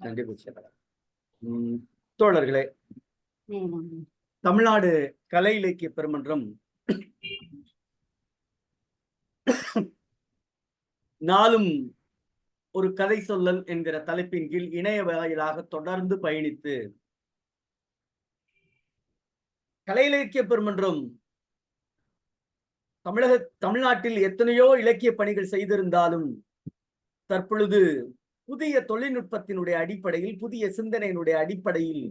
நன்றி. தோழர்களே, தமிழ்நாடு கலை இலக்கிய பெருமன்றம் நாளும் ஒரு கதை சொல்லல் என்கிற தலைப்பின் கீழ் இணைய வாயிலாக தொடர்ந்து பயணித்து கலை இலக்கிய பெருமன்றம் தமிழ்நாட்டில் எத்தனையோ இலக்கிய பணிகள் செய்திருந்தாலும் தற்பொழுது புதிய தொழில்நுட்பத்தினுடைய அடிப்படையில், புதிய சிந்தனையினுடைய அடிப்படையில்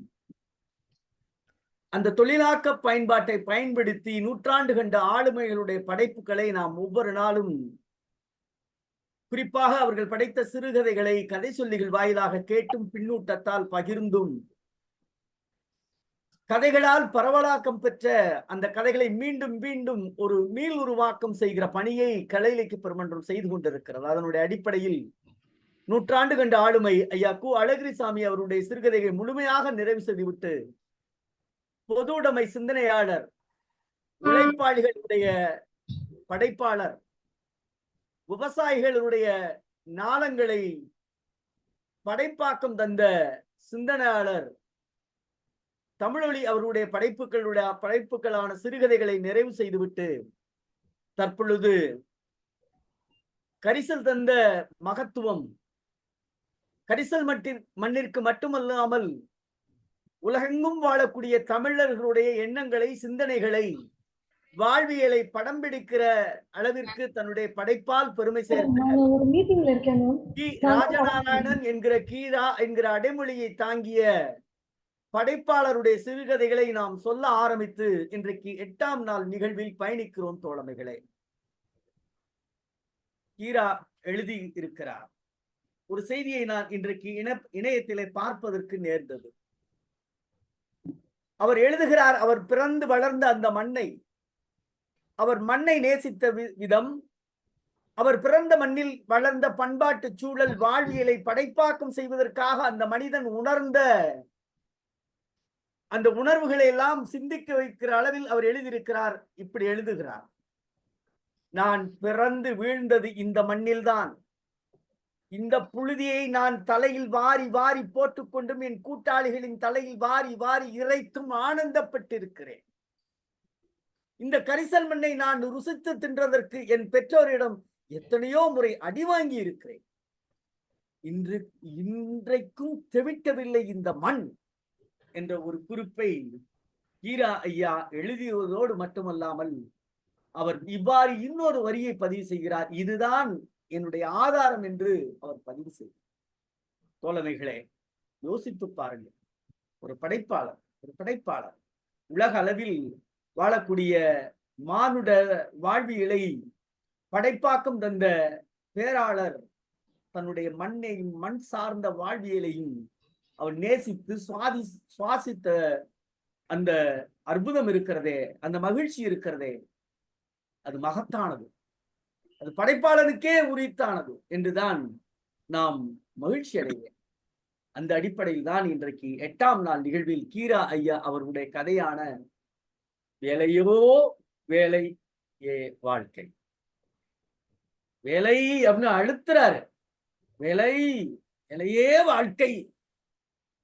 அந்த தொழிலாக்க பயன்பாட்டை பயன்படுத்தி நூற்றாண்டு கண்ட ஆளுமைகளுடைய படைப்புகளை நாம் ஒவ்வொரு நாளும், குறிப்பாக அவர்கள் படைத்த சிறுகதைகளை கதை சொல்லிகள் வாயிலாக கேட்டும் பின்னூட்டத்தால் பகிர்ந்தும் கதைகளால் பரவலாக்கம் பெற்ற அந்த கதைகளை மீண்டும் மீண்டும் ஒரு மீள் உருவாக்கம் செய்கிற பணியை கலை இலக்கிய பெருமன்றம் செய்து கொண்டிருக்கிறது. அதனுடைய அடிப்படையில் நூற்றாண்டு கண்ட ஆளுமை ஐயா கு. அழகிரிசாமி அவருடைய சிறுகதைகளை முழுமையாக நிறைவு செய்துவிட்டு பொது உடைமை சிந்தனையாளர், உழைப்பாளிகளுடைய படைப்பாளர், விவசாயிகளுடைய நாளங்களை படைப்பாக்கம் தந்த சிந்தனையாளர் தமிழொலி அவருடைய படைப்புகளான சிறுகதைகளை நிறைவு செய்துவிட்டு தற்பொழுது கரிசல் தந்த மகத்துவம் கரிசல் மண்ணிற்கு மட்டுமல்லாமல் உலகெங்கும் வாழக்கூடிய தமிழர்களுடைய எண்ணங்களை, சிந்தனைகளை, வாழ்வியலை படம் பிடிக்கிற அளவிற்கு தன்னுடைய படைப்பால் பெருமை சேர்த்த ராஜநாராயணன் என்கிற கீரா என்கிற அடைமொழியை தாங்கிய படைப்பாளருடைய சிறுகதைகளை நாம் சொல்ல ஆரம்பித்து இன்றைக்கு 8ஆம் நாள் நிகழ்வில் பயணிக்கிறோம் தோழமைகளே. கீரா எழுதி இருக்கிறார். ஒரு செய்தியை நான் இன்றைக்கு இணையத்திலே பார்ப்பதற்கு நேர்ந்தது. அவர் எழுதுகிறார், அவர் பிறந்து வளர்ந்த அந்த மண்ணை, அவர் மண்ணை நேசித்த விதம், அவர் பிறந்த மண்ணில் வளர்ந்த பண்பாட்டு சூழல், வாழ்வியலை படைப்பாக்கம் செய்வதற்காக அந்த மனிதன் உணர்ந்த அந்த உணர்வுகளை எல்லாம் சிந்திக்க வைக்கிற அளவில் அவர் எழுதியிருக்கிறார். இப்படி எழுதுகிறார்: நான் பிறந்து வீழ்ந்தது இந்த மண்ணில்தான். இந்த புழுதியை நான் தலையில் வாரி வாரி போட்டுக்கொண்டும் என் கூட்டாளிகளின் தலையில் வாரி வாரி இறைத்தும் ஆனந்தப்பட்டிருக்கிறேன். இந்த கரிசல் மண்ணை நான் ருசித்து தின்றதற்கு என் பெற்றோரிடம் எத்தனையோ முறை அடி வாங்கி இருக்கிறேன். இன்றைக்கும் தெவிட்டவில்லை இந்த மண் என்ற ஒரு குறிப்பை கீரா ஐயா எழுதியதோடு மட்டுமல்லாமல் அவர் இவ்வாறு இன்னொரு வரியை பதிவு செய்கிறார். இதுதான் என்னுடைய ஆதாரம் என்று அவர் பதிவு செய்தார். தோழமைகளே, யோசித்து பாருங்கள். ஒரு படைப்பாளர் உலக அளவில் வாழக்கூடிய மானுட வாழ்வியலை படைப்பாக்கம் தந்த பேராளர் தன்னுடைய மண்ணையும் மண் சார்ந்த வாழ்வியலையும் அவர் நேசித்து சுவாசித்த அந்த அற்புதம் இருக்கிறதே, அந்த மகிழ்ச்சி இருக்கிறதே, அது மகத்தானது, அது படைப்பாளனுக்கே உரித்தானது என்றுதான் நாம் மகிழ்ச்சி அடைவேன். அந்த அடிப்படையில் தான் இன்றைக்கு 8ஆம் நாள் நிகழ்வில் கீரா ஐயா அவருடைய கதையான வேலையோ வேலை ஏ வாழ்க்கை, வேலை அப்படின்னு அழுத்துறாரு. வேலை வேலையே வாழ்க்கை,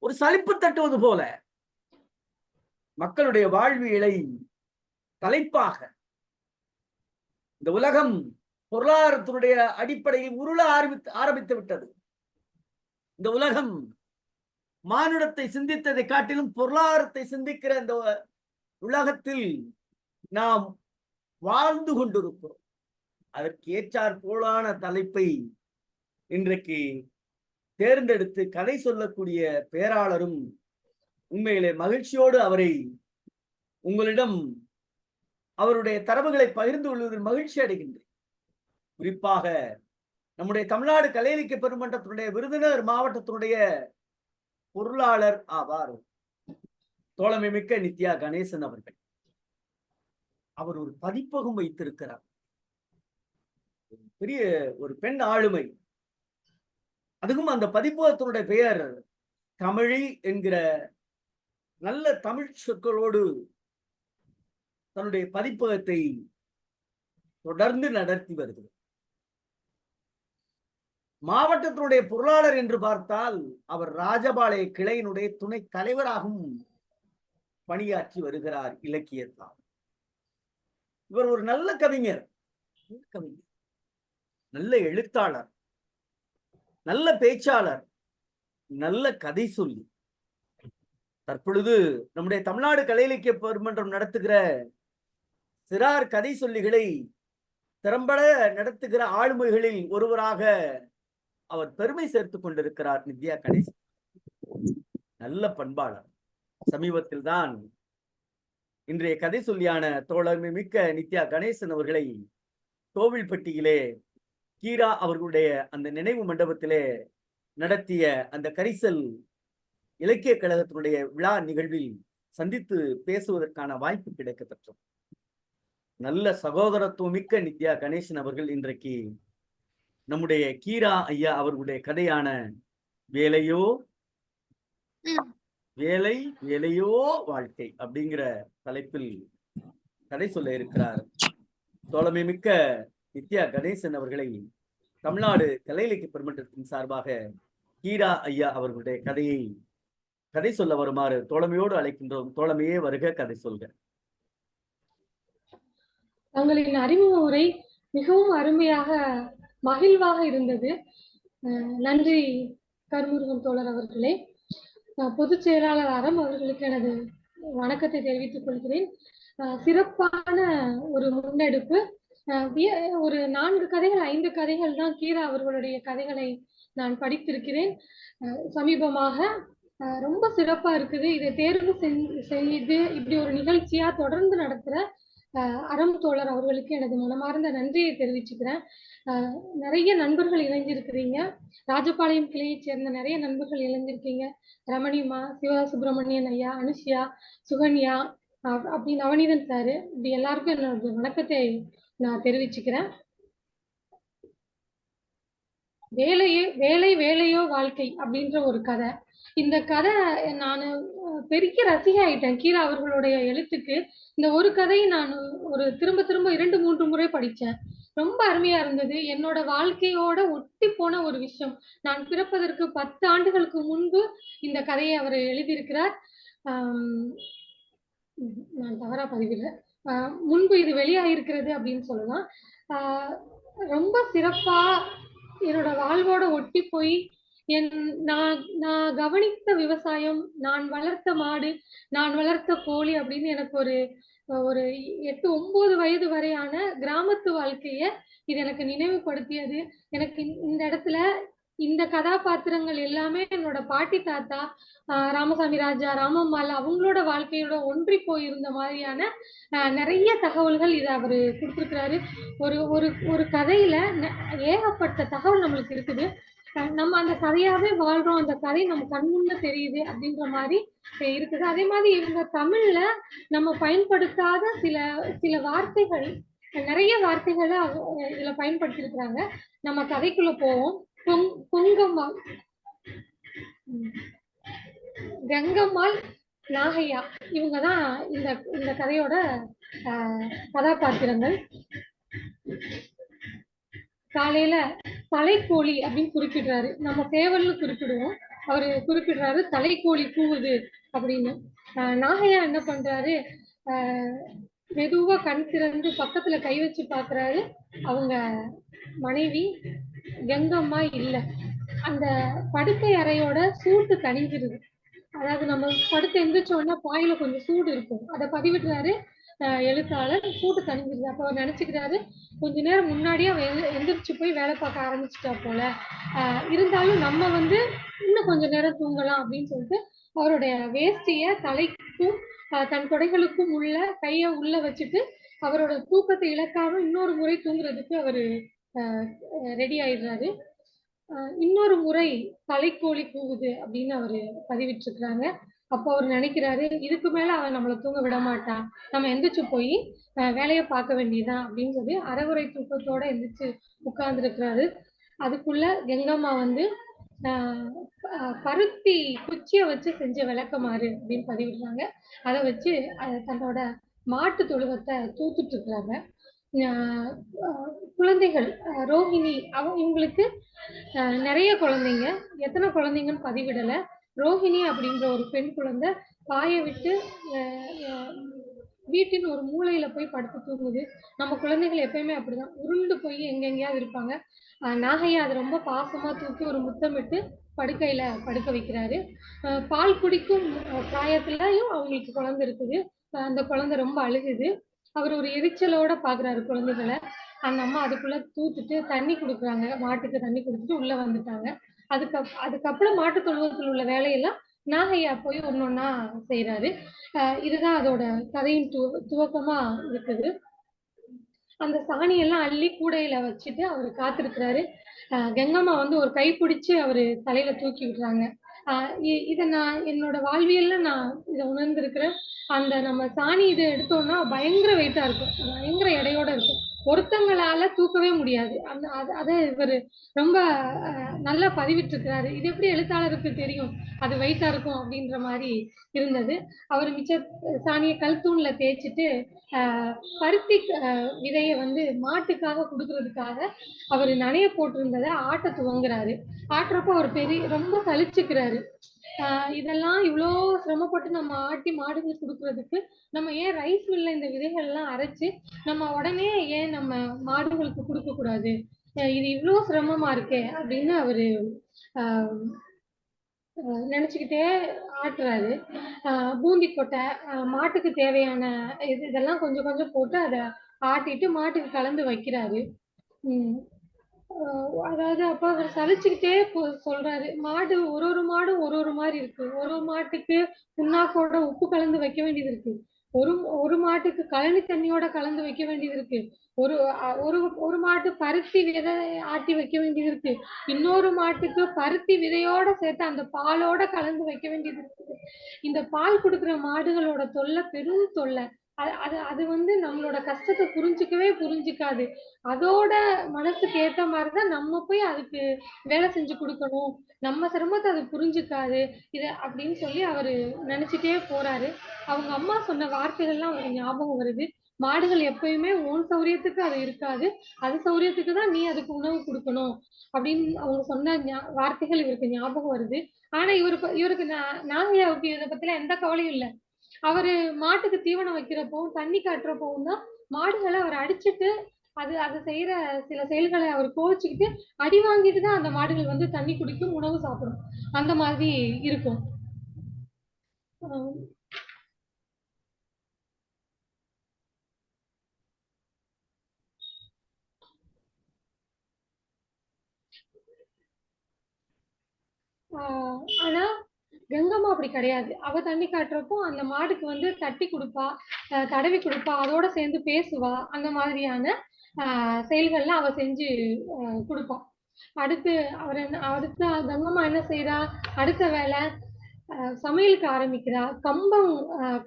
ஒரு சலிப்பு தட்டுவது போல மக்களுடைய வாழ்வியலை தலைப்பாக இந்த உலகம் பொருளாதாரத்தினுடைய அடிப்படையில் உருள ஆரம்பித்து விட்டது. இந்த உலகம் மானுடத்தை சிந்தித்ததை காட்டிலும் பொருளாதாரத்தை சிந்திக்கிற இந்த உலகத்தில் நாம் வாழ்ந்து கொண்டிருக்கிறோம். அதற்கு ஏற்றாற் போலான தலைப்பை இன்றைக்கு தேர்ந்தெடுத்து கதை சொல்லக்கூடிய பேராளரும் உண்மையிலே மகிழ்ச்சியோடு அவரை உங்களிடம் அவருடைய தரவுகளை பகிர்ந்து கொள்வதில் மகிழ்ச்சி அடைகின்றேன். குறிப்பாக நம்முடைய தமிழ்நாடு கலை இலக்கிய பெருமன்றத்தினுடைய விருதுநகர் மாவட்டத்தினுடைய பொருளாளர் ஆவார் தோழமை மிக்க நித்யா கணேசன் அவர்கள். அவர் ஒரு பதிப்பகம் வைத்திருக்கிறார். பெரிய ஒரு பெண் ஆளுமை. அதுவும் அந்த பதிப்பகத்தினுடைய பெயர் தமிழி என்கிற நல்ல தமிழ் சொற்களோடு தன்னுடைய பதிப்பகத்தை தொடர்ந்து நடத்தி வருகிறது. மாவட்டத்தினுடைய பொருளாளர் என்று பார்த்தால் அவர் ராஜபாளைய கிளையினுடைய துணை தலைவராகவும் பணியாற்றி வருகிறார் இலக்கியத்தால். இவர் ஒரு நல்ல கவிஞர், நல்ல எழுத்தாளர், நல்ல பேச்சாளர், நல்ல கதை சொல்லி. தற்பொழுது நம்முடைய தமிழ்நாடு கலை இலக்கிய பெருமன்றம் நடத்துகிற சிறார் கதை சொல்லிகளை திறம்பட நடத்துகிற ஆளுமைகளில் ஒருவராக அவர் பெருமை சேர்த்துக் கொண்டிருக்கிறார். நித்யா கணேசன் நல்ல பண்பாளர். சமீபத்தில் தான் இன்றைய கதை சொல்லியான தோழமை மிக்க நித்யா கணேசன் அவர்களை கோவில்பட்டியிலே கீரா அவர்களுடைய அந்த நினைவு மண்டபத்திலே நடத்திய அந்த கரிசல் இலக்கிய கழகத்தினுடைய விழா நிகழ்வில் சந்தித்து பேசுவதற்கான வாய்ப்பு கிடைக்கப்பெற்றோம். நல்ல சகோதரத்துவம் மிக்க நித்யா கணேசன் அவர்கள் இன்றைக்கு நம்முடைய கீரா ஐயா அவர்களுடைய கதையான வேலையோ வேலை வேலையோ வாழ்க்கை அப்படிங்கிற தலைப்பில் கதை சொல்ல இருக்கிறார். தோழமை மிக்க நித்யா கணேசன் அவர்களை தமிழ்நாடு கலை இலக்கிய பெருமன்றத்தின் சார்பாக கீரா ஐயா அவர்களுடைய கதை சொல்ல வருமாறு தோழமையோடு அழைக்கின்றோம். தோழமையே வருக, கதை சொல்க. தங்களின் அறிமுக உரை மிகவும் அருமையாக மகிழ்வாக இருந்தது. நன்றி கருமுருகன் தோழர் அவர்களே. பொதுச் செயலாளர் அறம் அவர்களுக்கு எனது வணக்கத்தை தெரிவித்துக் கொள்கிறேன். சிறப்பான ஒரு முன்னெடுப்பு. ஒரு 4 கதைகள் 5 கதைகள் தான் கீரா அவர்களுடைய கதைகளை நான் படித்திருக்கிறேன் சமீபமாக. ரொம்ப சிறப்பா இருக்குது. இதை தேர்வு செய்து இப்படி ஒரு நிகழ்ச்சியா தொடர்ந்து நடத்துற அறம் தோழர் அவர்களுக்கு எனது மனமார்ந்த நன்றியை தெரிவிச்சுக்கிறேன். நிறைய நண்பர்கள் இணைஞ்சிருக்கிறீங்க. ராஜபாளையம் கிளையை சேர்ந்த நிறைய நண்பர்கள் இணைஞ்சிருக்கீங்க. ரமணிமா, சிவசுப்பிரமணியன் ஐயா, அனுஷியா, சுகன்யா, அப்படி நவநீதன் சாரு, இப்படி எல்லாருக்கும் என்னோட வணக்கத்தை நான் தெரிவிச்சுக்கிறேன். வேலை வேலையோ வாழ்க்கை அப்படின்ற ஒரு கதை. இந்த கதை நான் பெரிய ரசிகை ஆயிட்டேன் கீரா அவர்களுடைய எழுத்துக்கு. இந்த ஒரு கதையை நான் திரும்ப 2-3 முறை படித்தேன். ரொம்ப அருமையா இருந்தது. என்னோட வாழ்க்கையோட ஒட்டி போன ஒரு விஷயம். நான் பிறப்பதற்கு 10 ஆண்டுகளுக்கு முன்பு இந்த கதையை அவர் எழுதியிருக்கிறார். நான் தவறா பதிவிடுறேன். முன்பு இது வெளியாகிருக்கிறது அப்படின்னு சொல்லலாம். ரொம்ப சிறப்பா என்னோட வாழ்வோட ஒட்டி போய் நான் கவனித்த விவசாயம், நான் வளர்த்த மாடு, நான் வளர்த்த கோழி அப்படின்னு எனக்கு ஒரு 8-9 வயது வரையான கிராமத்து வாழ்க்கைய இது எனக்கு நினைவுபடுத்தியது. எனக்கு இந்த இடத்துல இந்த கதாபாத்திரங்கள் எல்லாமே என்னோட பாட்டி தாத்தா, ராமசாமி ராஜா, ராமம்மாள் அவங்களோட வாழ்க்கையோட ஒன்றி போயிருந்த மாதிரியான நிறைய தகவல்கள் இதை அவரு கொடுத்திருக்கிறாரு. ஒரு கதையில ஏகப்பட்ட தகவல் நம்மளுக்கு இருக்குது. நம்ம அந்த கதையாவே வாழ்றோம். அந்த கதை நம்ம கண்முன்ன தெரியுது அப்படின்ற மாதிரி இருக்குது. அதே மாதிரி இவங்க தமிழ்ல நம்ம பயன்படுத்தாத சில வார்த்தைகள், நிறைய வார்த்தைகளை இதுல பயன்படுத்தி இருக்கிறாங்க. நம்ம கதைக்குள்ள போவோம். பொங்கம்மாள், கங்கம்மாள், நாகையா, இவங்கதான் இந்த கதையோட கதாபாத்திரங்கள். காலையில தலைக்கோழி அப்படின்னு குறிப்பிடுறாரு. நம்ம சேவல்னு குறிப்பிடுவோம், அவரு குறிப்பிடுறாரு தலைக்கோழி கூவுது அப்படின்னு. நாகையா என்ன பண்றாரு, மெதுவா கண் திறந்து பக்கத்துல கை வச்சு பாக்குறாரு. அவங்க மனைவி கங்கம்மா இல்ல. அந்த படுக்கை அறையோட சூட்டு தணிஞ்சிருது. அதாவது நம்ம படுத்து எந்திரிச்சோன்னா பாயில கொஞ்சம் சூடு இருக்கும், அதை பதிவிடுறாரு எழுத்தாளர். சூட்டு தணிஞ்சிருது. அப்ப அவர் நினைச்சுக்கிறாரு, கொஞ்ச நேரம் முன்னாடியே எந்திரிச்சு போய் வேலை பார்க்க ஆரம்பிச்சுட்டா போல, இருந்தாலும் நம்ம இன்னும் கொஞ்ச நேரம் தூங்கலாம் அப்படின்னு சொல்லிட்டு அவருடைய வேஷ்டிய தலைக்கும் தன் தொடைகளுக்கும் உள்ள கைய உள்ள வச்சுட்டு அவரோட தூக்கத்தை இழக்காம இன்னொரு முறை தூங்குறதுக்கு அவரு ரெடி ஆயிடுறாரு. இன்னொரு முறை தலைக்கோழி கூவுது அப்படின்னு அவரு பதிவிட்டிருக்கிறாங்க. அப்போ அவர் நினைக்கிறாரு, இதுக்கு மேல அவன் நம்மளை தூங்க விட மாட்டான், நம்ம எந்திரிச்சு போய் வேலையை பார்க்க வேண்டியதான் அப்படின்னு சொல்லி அரைகுறை தூக்கத்தோட எந்திரிச்சு உட்கார்ந்து இருக்கிறாரு. அதுக்குள்ள கங்கம்மா பருத்தி குச்சிய வச்சு செஞ்ச விளக்கமாறு அப்படின்னு பதிவிடுறாங்க. அதை வச்சு தன்னோட மாட்டு தொழுவத்தை தூத்துட்டு இருக்கிறாங்க. குழந்தைகள் ரோஹிணி இவங்களுக்கு நிறைய குழந்தைங்க, எத்தனை குழந்தைங்கன்னு பதிவிடல. ரோஹிணி அப்படின்ற ஒரு பெண் குழந்தை பாய விட்டு வீட்டின் ஒரு மூலையில போய் படுத்து தூங்குது. நம்ம குழந்தைகள் எப்பயுமே அப்படிதான் உருண்டு போய் எங்கெங்கேயாவது இருப்பாங்க. நாகையா அது ரொம்ப பாசமா தூக்கி ஒரு முத்தமிட்டு படுக்கையில படுக்க வைக்கிறாரு. பால் குடிக்கும் பிராயத்துலயும் அவங்களுக்கு குழந்தை இருக்குது. அந்த குழந்தை ரொம்ப அழுகுது. அவர் ஒரு எரிச்சலோட பாக்குறாரு குழந்தைகளை. அந்த அம்மா அதுக்குள்ள தூத்துட்டு தண்ணி குடுக்குறாங்க. மாட்டுக்கு தண்ணி குடுத்துட்டு உள்ள வந்துட்டாங்க. அதுக்கப்புறம் மாட்டு தொழுவத்தில் உள்ள வேலையெல்லாம் நாகையா போய் ஒன்னொன்னா செய்யறாரு. இதுதான் அதோட கதையின் துவக்கமா இருக்குது. அந்த சாணியெல்லாம் அள்ளி கூடையில வச்சுட்டு அவரு காத்திருக்கிறாரு. கங்கம்மா வந்து ஒரு கை பிடிச்சு அவரு தலையில தூக்கி விடுறாங்க. இத நான் என்னோட வாழ்வியல்ல நான் இத உணர்ந்திருக்கிறேன். அந்த நம்ம சாணி இத எடுத்தோம்னா பயங்கர வெயிட்டா இருக்கும். பயங்கர எடையோட இருக்கும். ஒருத்தங்களால தூக்கவே முடியாது. அத இவரு ரொம்ப நல்லா பதிவிட்டிருக்கிறாரு. இது எப்படி எழுத்தாளருக்கு தெரியும் அது வெயிட்டா இருக்கும் அப்படின்ற மாதிரி இருந்தது. அவர் மிச்ச சாணியை கல்தூண்ல தேய்ச்சிட்டு பருத்தி விதைய வந்து மாட்டுக்காக குடுக்கறதுக்காக அவரு நனைய போட்டிருந்ததை ஆட்ட துவங்குறாரு. ஆட்டுறப்போ அவர் ரொம்ப சலிச்சுக்கிறாரு. இதெல்லாம் இவ்வளோ சிரமப்பட்டு நம்ம ஆட்டி மாடுகளுக்கு கொடுக்கறதுக்கு நம்ம ஏன் ரைஸ் மில்ல இந்த விதைகள் எல்லாம் அரைச்சு நம்ம உடனே ஏன் நம்ம மாடுகளுக்கு கொடுக்க கூடாது, இது இவ்வளோ சிரமமா இருக்கே அப்படின்னு அவரு நினைச்சுக்கிட்டே ஆட்டுறாரு. பூந்தி கொட்டை, மாட்டுக்கு தேவையான இதெல்லாம் கொஞ்சம் கொஞ்சம் போட்டு அதை ஆட்டிட்டு மாட்டுக்கு கலந்து வைக்கிறாரு. அதாவது அப்ப அவர் சலிச்சுக்கிட்டே சொல்றாரு. ஒரு மாடும் ஒரு மாதிரி இருக்கு. ஒரு மாட்டுக்கு புண்ணாக்கோட உப்பு கலந்து வைக்க வேண்டியது இருக்கு. ஒரு மாட்டுக்கு கழனி தண்ணியோட கலந்து வைக்க வேண்டியது இருக்கு. ஒரு ஒரு ஒரு மாட்டு பருத்தி விதை ஆட்டி வைக்க வேண்டியது இருக்கு. இன்னொரு மாட்டுக்கு பருத்தி விதையோட சேர்த்து அந்த பாலோட கலந்து வைக்க வேண்டியது இருக்கு. இந்த பால் கொடுக்குற மாடுகளோட தொல்லை பெரும் தொல்லை. அது வந்து நம்மளோட கஷ்டத்தை புரிஞ்சுக்காது. அதோட மனசுக்கு ஏத்த மாதிரிதான் நம்ம போய் அதுக்கு வேலை செஞ்சு கொடுக்கணும். நம்ம சிரமத்தை அது புரிஞ்சுக்காது. அப்படின்னு சொல்லி அவரு நினைச்சிட்டே போறாரு. அவங்க அம்மா சொன்ன வார்த்தைகள்லாம் அவருக்கு ஞாபகம் வருது. மாடுகள் எப்பயுமே உன் சௌரியத்துக்கு அது இருக்காது. அது சௌரியத்துக்கு தான் நீ அதுக்கு உணவு கொடுக்கணும் அப்படின்னு அவங்க சொன்ன வார்த்தைகள் இவருக்கு ஞாபகம் வருது. ஆனா இவருக்கு நாகையாவுக்கு இதை பத்தில எந்த கவலையும் இல்லை. அவரு மாட்டுக்கு தீவனம் வைக்கிறப்பவும் தண்ணி காட்டுறப்பவும் தான் மாடுகளை அவர் அடிச்சுட்டு அது செய்யற சில செயல்களை அவர் கோவிச்சுக்கிட்டு அடி வாங்கிட்டு தான் அந்த மாடுகள் வந்து தண்ணி குடிக்கும், உணவு சாப்பிடும். அந்த மாதிரி இருக்கும். ஆனா கங்கம்மா அப்படி கிடையாது. அவ தண்ணி காட்டுறப்போ அந்த மாடுக்கு வந்து தட்டி கொடுப்பா, தடவி கொடுப்பா, அதோட சேர்ந்து பேசுவா. அந்த மாதிரியான செயல்கள்லாம் அவ செஞ்சு கொடுப்பா. அடுத்து கங்கம்மா என்ன செய்யறா? அடுத்த வேலை சமையலுக்கு ஆரம்பிக்கிறா.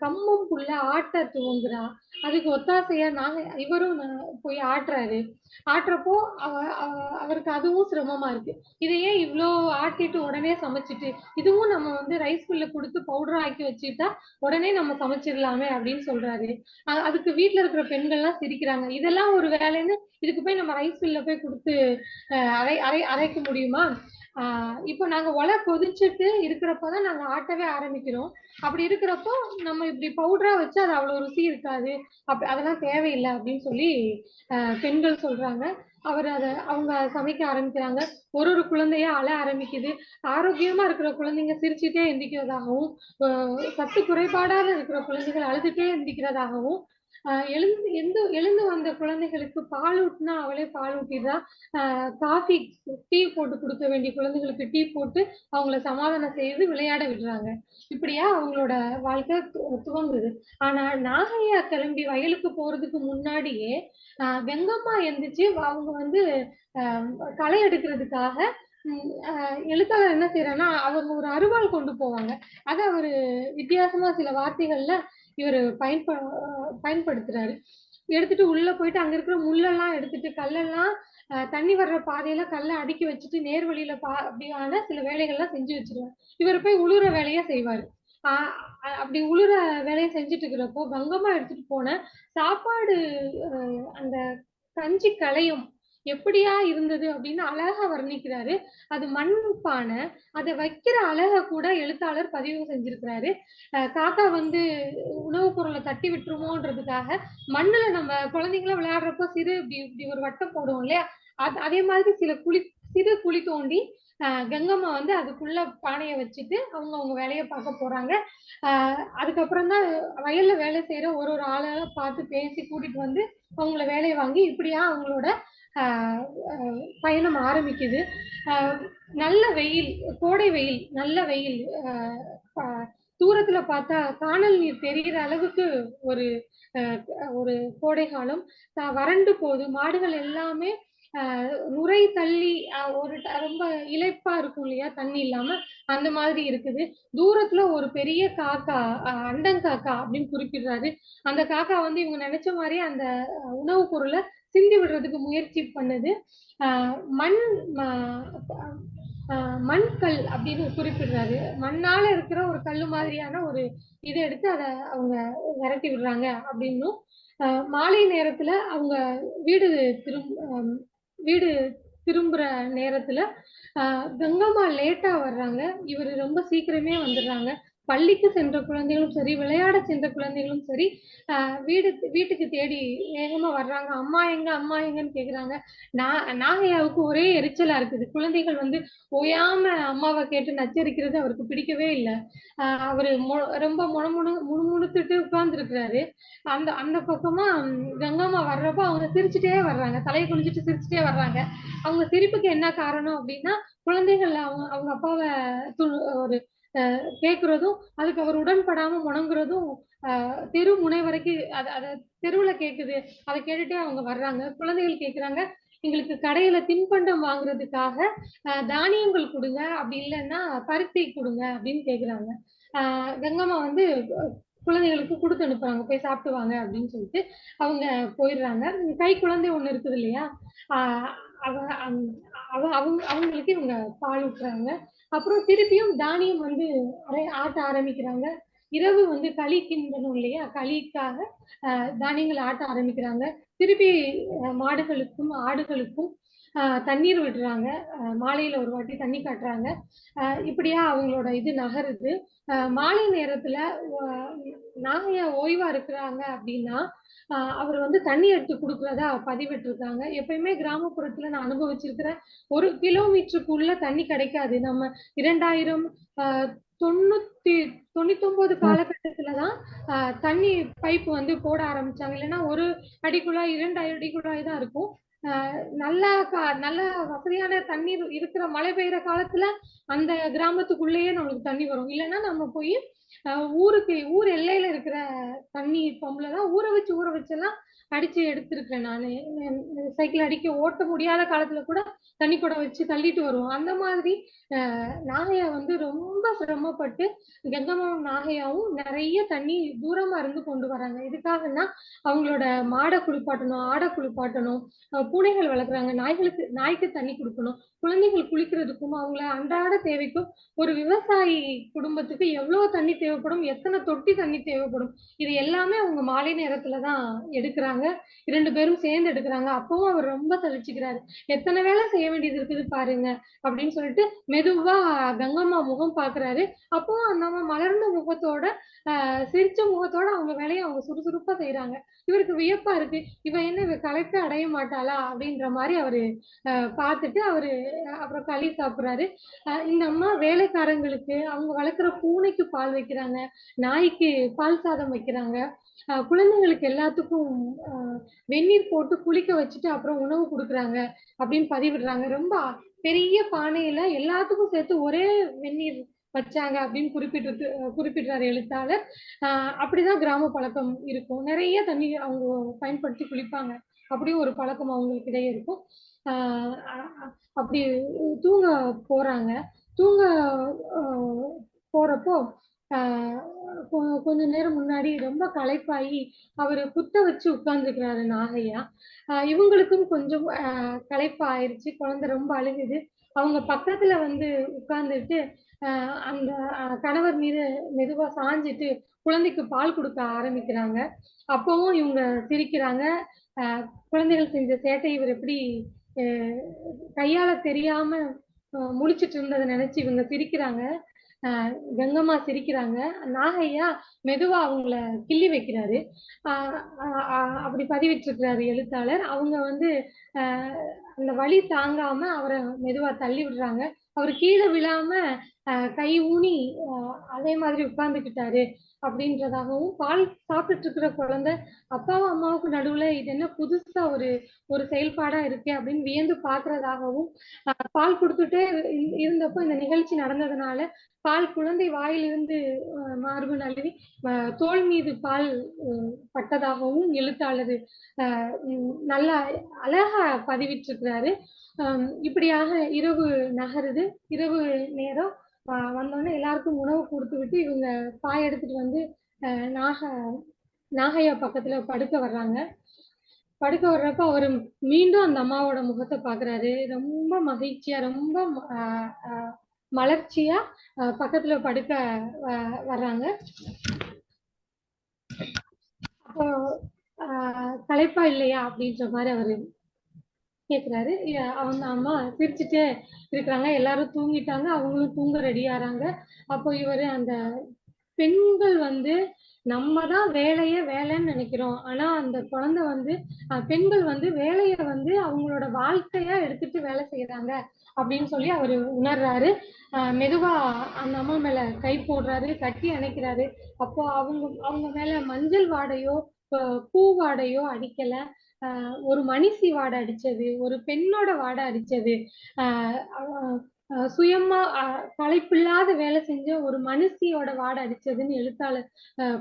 கம்பம் புல்ல ஆட்ட துவங்குறா. அதுக்கு ஒத்தாசையா இவரும் போய் ஆட்டுறாரு. ஆட்டுறப்போ அவருக்கு அதுவும் சிரமமா இருக்கு. இதையே இவ்வளோ ஆட்டிட்டு உடனே சமைச்சிட்டு இதுவும் நம்ம வந்து ரைஸ் மில்ல கொடுத்து பவுடர் ஆக்கி வச்சுட்டா உடனே நம்ம சமைச்சிடலாமே அப்படின்னு சொல்றாரு. அதுக்கு வீட்டுல இருக்கிற பெண்கள்லாம் சிரிக்கிறாங்க. இதெல்லாம் ஒரு வேலைன்னு இதுக்கு போய் நம்ம ரைஸ் மில்ல போய் கொடுத்து அரைக்க முடியுமா? இப்போ நாங்க ஒலை கொதிச்சுட்டு இருக்கிறப்பதான் நாங்க ஆட்டவே ஆரம்பிக்கிறோம். அப்படி இருக்கிறப்போ நம்ம இப்படி பவுடரா வச்சு அது அவ்வளவு ருசி இருக்காது. அதெல்லாம் தேவையில்லை அப்படின்னு சொல்லி பெண்கள் சொல்றாங்க. அவங்க சமைக்க ஆரம்பிக்கிறாங்க. ஒரு குழந்தையா அழ ஆரம்பிக்குது. ஆரோக்கியமா இருக்கிற குழந்தைங்க சிரிச்சுட்டே எந்திக்கிறதாகவும், சத்து குறைபாடாக இருக்கிற குழந்தைகள் அழுதுட்டே எந்திக்கிறதாகவும், எழுந்து வந்த குழந்தைகளுக்கு பால் ஊட்டினா அவளே பால் ஊட்டிடுறா. காஃபி டீ போட்டு கொடுக்க வேண்டிய குழந்தைகளுக்கு டீ போட்டு அவங்கள சமாதானம் செய்து விளையாட விடுறாங்க. இப்படியா அவங்களோட வாழ்க்கை துவங்குது. ஆனா நாகையா கிளம்பி வயலுக்கு போறதுக்கு முன்னாடியே வெங்கம்மா எந்திரிச்சு அவங்க வந்து களை எடுக்கிறதுக்காக எழுத்தாளர் என்ன செய்யறாருன்னா அவங்க ஒரு அருவாள் கொண்டு போவாங்க. அதை அவரு வித்தியாசமா சில வார்த்தைகள்ல இவரு பயன்படுத்துறாரு. எடுத்துட்டு உள்ள போயிட்டு அங்க இருக்கிற முள்ளெல்லாம் எடுத்துட்டு கல்லெல்லாம் தண்ணி வர்ற பாதையில கல்லை அடுக்கி வச்சுட்டு நேர்வழியில அப்படியான சில வேலைகள்லாம் செஞ்சு வச்சிருவாரு. இவர் போய் உழுற வேலையா செய்வாரு. அப்படி உழுற வேலையை செஞ்சுட்டு இருக்கிறப்போ கங்கம்மா எடுத்துட்டு போன சாப்பாடு, அந்த கஞ்சி கலையும் எப்படியா இருந்தது அப்படின்னு அழகா வர்ணிக்கிறாரு. அது மண் பானை. அதை வைக்கிற அழக கூட எழுத்தாளர் பதிவு செஞ்சிருக்கிறாரு. காக்கா வந்து உணவுப் பொருளை தட்டி விட்டுருமோன்றதுக்காக மண்ணுல நம்ம குழந்தைங்கள விளையாடுறப்போ சிறு இப்படி இப்படி ஒரு வட்டம் போடுவோம் இல்லையா, அதே மாதிரி சிறு குழி தோண்டி கங்கம்மா வந்து அதுக்குள்ள பானையை வச்சுட்டு அவங்க வேலையை பார்க்க போறாங்க. அதுக்கப்புறம் தான் வயல்ல வேலை செய்யற ஒரு ஒரு ஆளா பார்த்து பேசி கூட்டிட்டு வந்து அவங்கள வேலையை வாங்கி இப்படியா அவங்களோட ஆஹ் ஆஹ் பயணம் ஆரம்பிக்குது. ஆஹ் நல்ல வெயில், கோடை வெயில், நல்ல வெயில். ஆஹ் ப- தூரத்துல பார்த்தா கானல் நீர் தெரிகிற அளவுக்கு ஒரு ஆஹ் ஒரு கோடை காலம். வறண்டு போகுது. மாடுகள் எல்லாமே நுரை தள்ளி ரொம்ப இளைப்பா இருக்கும் இல்லையா, தண்ணி இல்லாம அந்த மாதிரி இருக்குது. தூரத்துல ஒரு பெரிய காக்கா, அண்டங்காக்கா அப்படின்னு குறிப்பிடுறாரு. அந்த காக்கா வந்து இவங்க நினைச்ச மாதிரியே அந்த உணவுப் பொருளை சிந்தி விடுறதுக்கு முயற்சி பண்ணுது. ஆஹ் மண் மண்கல் அப்படின்னு குறிப்பிடுறாரு. மண்ணால இருக்கிற ஒரு கல்லு மாதிரியான ஒரு இதை எடுத்து அதை அவங்க விரட்டி விடுறாங்க அப்படின்னும், மாலை நேரத்துல அவங்க வீடு திரும் ஆஹ் வீடு திரும்புற நேரத்துல கங்கம்மா லேட்டா வர்றாங்க. இவரு ரொம்ப சீக்கிரமே வந்துடுறாங்க. பள்ளிக்கு சென்ற குழந்தைகளும் சரி, விளையாட சென்ற குழந்தைகளும் சரி, வீட்டுக்கு தேடி வேகமா வர்றாங்க. அம்மா எங்க, அம்மா எங்கன்னு கேக்குறாங்க. நாகையாவுக்கு ஒரே எரிச்சலா இருக்குது. குழந்தைகள் வந்து ஓயாம அம்மாவை கேட்டு நச்சரிக்கிறது அவருக்கு பிடிக்கவே இல்லை. அவரு ரொம்ப முணுமுணுத்துட்டு உட்கார்ந்து இருக்கிறாரு. அந்த அந்த பக்கமா கங்கம்மா வர்றப்போ அவங்க சிரிச்சுட்டே வர்றாங்க, தலையை குனிஞ்சிட்டு சிரிச்சுட்டே வர்றாங்க. அவங்க சிரிப்புக்கு என்ன காரணம் அப்படின்னா, குழந்தைகள் அவங்க அவங்க அப்பாவை ஒரு கேக்குறதும், அதுக்கு அவர் உடன்படாம முணங்குறதும் தெரு முனை வரைக்கும் அத தெருவுல கேக்குது. அதை கேட்டுட்டே அவங்க வர்றாங்க. குழந்தைகள் கேக்குறாங்க, எங்களுக்கு கடையில தின்பண்டம் வாங்குறதுக்காக தானியங்கள் கொடுங்க, அப்படி இல்லைன்னா பருத்தி கொடுங்க அப்படின்னு கேக்குறாங்க. கங்கம்மா வந்து குழந்தைகளுக்கு கொடுத்து அனுப்புறாங்க, போய் சாப்பிட்டு வாங்க அப்படின்னு சொல்லிட்டு அவங்க போயிடுறாங்க. கை குழந்தை ஒண்ணு இருக்குது இல்லையா, ஆஹ் அவ அவங்களுக்கு இவங்க பால் ஊட்டுறாங்க. அப்புறம் திருப்பியும் தானியம் வந்து ஆட்ட ஆரம்பிக்கிறாங்க. இரவு வந்து களி கிண்டணும் இல்லையா, களிக்காக தானியங்களை ஆட்ட ஆரம்பிக்கிறாங்க. திருப்பி மாடுகளுக்கும் ஆடுகளுக்கும் தண்ணீர் விடுறாங்க. மாலையில ஒரு வாட்டி தண்ணி காட்டுறாங்க. இப்படியா அவங்களோட இது நகருது. மாலை நேரத்துல நாகையா ஓய்வா இருக்கிறாங்க அப்படின்னா அவர் வந்து தண்ணி எடுத்து கொடுக்கறதா பதிவிட்டிருக்காங்க. எப்பயுமே கிராமப்புறத்துல நான் அனுபவிச்சிருக்கிறேன், 1 கிலோமீட்டருக்குள்ள தண்ணி கிடைக்காது. நம்ம 2000 99 காலகட்டத்துலதான் தண்ணி பைப் வந்து போட ஆரம்பிச்சாங்க. இல்லைன்னா 1 அடி குழாய் 2 அடி குழாய் தான் இருக்கும். நல்ல வசதியான தண்ணீர் இருக்கிற மழை பெய்யுற காலத்துல அந்த கிராமத்துக்குள்ளேயே நம்மளுக்கு தண்ணி வரும். இல்லைன்னா நம்ம போய் ஊர் எல்லையில இருக்கிற தண்ணி பம்புல தான் ஊற வச்செல்லாம் அடிச்சு எடுத்திருக்கேன் நானு. சைக்கிள் அடிக்க ஓட்ட முடியாத காலத்துல கூட தண்ணி குடம் வச்சு தள்ளிட்டு வருவோம். அந்த மாதிரி நாகையா வந்து ரொம்ப சிரமப்பட்டு கங்கம்மாவும் நாகையாவும் நிறைய தண்ணி தூரமா இருந்து கொண்டு வராங்க. இதுக்காகன்னா அவங்களோட மாடை குளிப்பாட்டணும், ஆடை குளிப்பாட்டணும், பூனைகள் வளர்க்குறாங்க, நாய்க்கு தண்ணி கொடுக்கணும், குழந்தைகள் குளிக்கிறதுக்கும் அவங்கள அன்றாட தேவைக்கும். ஒரு விவசாயி குடும்பத்துக்கு எவ்வளவு தண்ணி தேவைப்படும், எத்தனை தொட்டி தண்ணி தேவைப்படும், இது எல்லாமே அவங்க மாலை நேரத்துலதான் எடுக்கிறாங்க. 2 பேரும் சேர்ந்து எடுக்கிறாங்க. அப்பவும் அவர் ரொம்ப தவிச்சுக்கிறாரு. எத்தனை வேலை செய்ய வேண்டியது இருக்குது பாருங்க அப்படின்னு சொல்லிட்டு மெதுவா கங்கம்மா முகம் பாக்குறாரு. அப்பவும் அந்த அம்மா மலர்ந்த முகத்தோட சிரிச்ச முகத்தோட அவங்க வேலையை அவங்க சுறுசுறுப்பா செய்யறாங்க. இவருக்கு வியப்பா இருக்கு, இவ களைப்பே அடைய மாட்டாளா அப்படின்ற மாதிரி அவரு பார்த்துட்டு அவரு அப்புறம் களி சாப்பிடுறாரு. இந்த அம்மா வேலைக்காரங்களுக்கு, அவங்க வளர்க்குற பூனைக்கு பால் வைக்கிறாங்க, நாய்க்கு பால் சாதம் வைக்கிறாங்க, குழந்தைங்களுக்கு எல்லாத்துக்கும் வெந்நீர் போட்டு குளிக்க வச்சுட்டு அப்புறம் உணவு கொடுக்குறாங்க அப்படின்னு பதிவிடுறாங்க. ரொம்ப பெரிய பானையில எல்லாத்துக்கும் சேர்த்து ஒரே வெந்நீர் வச்சாங்க அப்படின்னு குறிப்பிடுறாரு எழுத்தாளர். அப்படிதான் கிராம பழக்கம் இருக்கும். நிறைய தண்ணி அவங்க பயன்படுத்தி குளிப்பாங்க. அப்படியும் ஒரு பழக்கம் அவங்களுக்கு இடையே இருக்கும். அப்படி தூங்க போறாங்க. தூங்க போறப்போ கொஞ்ச நேரம் முன்னாடி ரொம்ப களைப்பாயி அவரு குத்த வச்சு உட்கார்ந்துருக்கிறாரு நாகையா. இவங்களுக்கும் கொஞ்சம் களைப்பு ஆயிருச்சு. குழந்தை ரொம்ப அழுகுது. அவங்க பக்கத்துல வந்து உட்கார்ந்துட்டு அந்த கணவர் மீது மெதுவா சாஞ்சிட்டு குழந்தைக்கு பால் கொடுக்க ஆரம்பிக்கிறாங்க. அப்பவும் இவங்க சிரிக்கிறாங்க. குழந்தைகள் செஞ்ச சேட்டை இவர் எப்படி அ கையாள தெரியாம முழிச்சிட்டு இருந்தத நினைச்சு இவங்க சிரிக்கிறாங்க. அ கங்கம்மா சிரிக்கிறாங்க. நாகையா மெதுவா அவங்கள கிள்ளி வைக்கிறாரு. அ அ அ அப்படி பதிவிட்டிருக்கிறாரு எழுத்தாளர். அவங்க வந்து அ அந்த வலி தாங்காம அவர மெதுவா தள்ளி விடுறாங்க. அவரு கீழ விழாம கை ஊனி அ அதே மாதிரி உட்கார்ந்துக்கிட்டாரு அப்படின்றதாகவும், பால் சாப்பிட்டுட்டு இருக்கிற குழந்தை அப்பாவும், அம்மாவுக்கும் நடுவுல இது என்ன புதுசா ஒரு ஒரு செயல்பாடா இருக்கே அப்படின்னு வியந்து பார்க்கிறதாகவும், பால் குடுத்துட்டே இருந்தப்போ இந்த நிகழ்ச்சி நடந்ததுனால, பால் குழந்தை வாயிலிருந்து மார்பு நழுவி தோள் மீது பால் அ பட்டதாகவும் எழுத்தாளர் நல்லா அழகா பதிவிட்டிருக்கிறாரு. இப்படியாக இரவு நகருது. இரவு நேரம் வந்தோனே எல்லாருக்கும் உணவு குடுத்துவிட்டு இவங்க பாய் எடுத்துட்டு வந்து அ நாக நாகையா பக்கத்துல படுக்க வர்றாங்க. படுக்க வர்றப்ப அவரு மீண்டும் அந்த அம்மாவோட முகத்த பாக்குறாரு. ரொம்ப மகிழ்ச்சியா, ரொம்ப அ அ மலர்ச்சியா பக்கத்துல படுக்க வ வர்றாங்க. அப்போ அ "களைப்பா இல்லையா?" அப்படின்ற மாரி அவரு கேட்குறாரு. அவங்க அம்மா சிரிச்சுட்டே இருக்கிறாங்க. எல்லாரும் தூங்கிட்டாங்க. அவங்களும் தூங்க ரெடி ஆறாங்க. அப்போ இவரு அந்த பெண்கள் வந்து நம்ம தான் வேலைன்னு நெனைக்கிறோம். ஆனா அந்த குழந்தை வந்து பெண்கள் வந்து வேலைய வந்து அவங்களோட வாழ்க்கையா எடுத்துட்டு வேலை செய்றாங்க அப்படின்னு சொல்லி அவரு உணர்றாரு. மெதுவா அந்த அம்மா மேல கை போடுறாரு, கட்டி அணைக்கிறாரு. அப்போ அவங்க அவங்க மேல மஞ்சள் வாடையோ, பூ வாடையோ அடிக்கல. ஒரு மனிஷி வாடை அடிச்சது, ஒரு பெண்ணோட வாடை அடிச்சது. அ அ சுயமா களைப்பில்லாத வேலை செஞ்ச ஒரு மனுஷியோட வாடை அடிச்சதுன்னு எழுத்தாளர்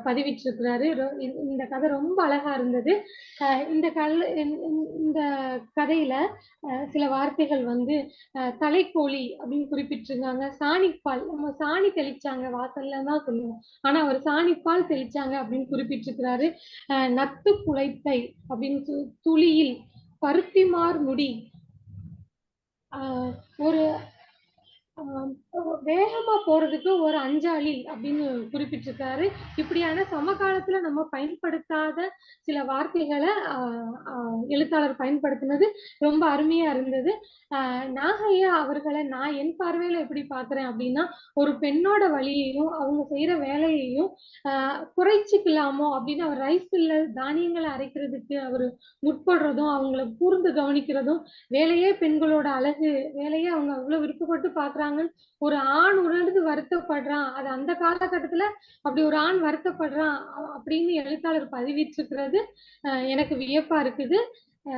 பதிவிட்டிருக்கிறாரு. இந்த கதை ரொம்ப அழகா இருந்தது. இந்த இந்த கதையில சில வார்த்தைகள் வந்து தலைக்கோழி அப்படின்னு குறிப்பிட்டிருந்தாங்க. சாணிப்பால் நம்ம சாணி தெளிச்சாங்க வாசல்லன்னு தான் சொல்லுவோம். ஆனா அவர் சாணிப்பால் தெளிச்சாங்க அப்படின்னு குறிப்பிட்டிருக்கிறாரு. நத்து குளைத்தை அப்படின்னு துளியில் பருத்திமார் முடி. ஆ ஒரு ஆம். வேகமா போறதுக்கு ஒரு அஞ்சாலி அப்படின்னு குறிப்பிட்டிருக்காரு. இப்படியான சமகாலத்துல நம்ம பயன்படுத்தாத சில வார்த்தைகள அ அ எழுத்தாளர் பயன்படுத்தினது ரொம்ப அருமையா இருந்தது. நாகையா அவர்கள நான் என் பார்வையில எப்படி பார்க்கிறேன் அப்படின்னா, ஒரு பெண்ணோட வலியையும், அவங்க செய்ற வேலையையும் அ குறைச்சுக்கலாமோ அப்படின்னு அவர் ரைஸ் மில்ல தானியங்கள அரைக்கிறதுக்கு அவரு முற்படுறதும், அவங்கள கூர்ந்து கவனிக்கிறதும், வேலையே பெண்களோட அழகு, வேலையே அவங்க அவ்வளவு விருப்பப்பட்டு பார்க்குறாங்கன்னு ஒரு ஆண் உணர்ந்து வருத்தப்படுறான். அது அந்த காலகட்டத்துல அப்படி ஒரு ஆண் வருத்தப்படுறான் அப்படின்னு எழுத்தாளர் பதிவிட்டிருக்கிறது எனக்கு வியப்பா இருக்குது. அ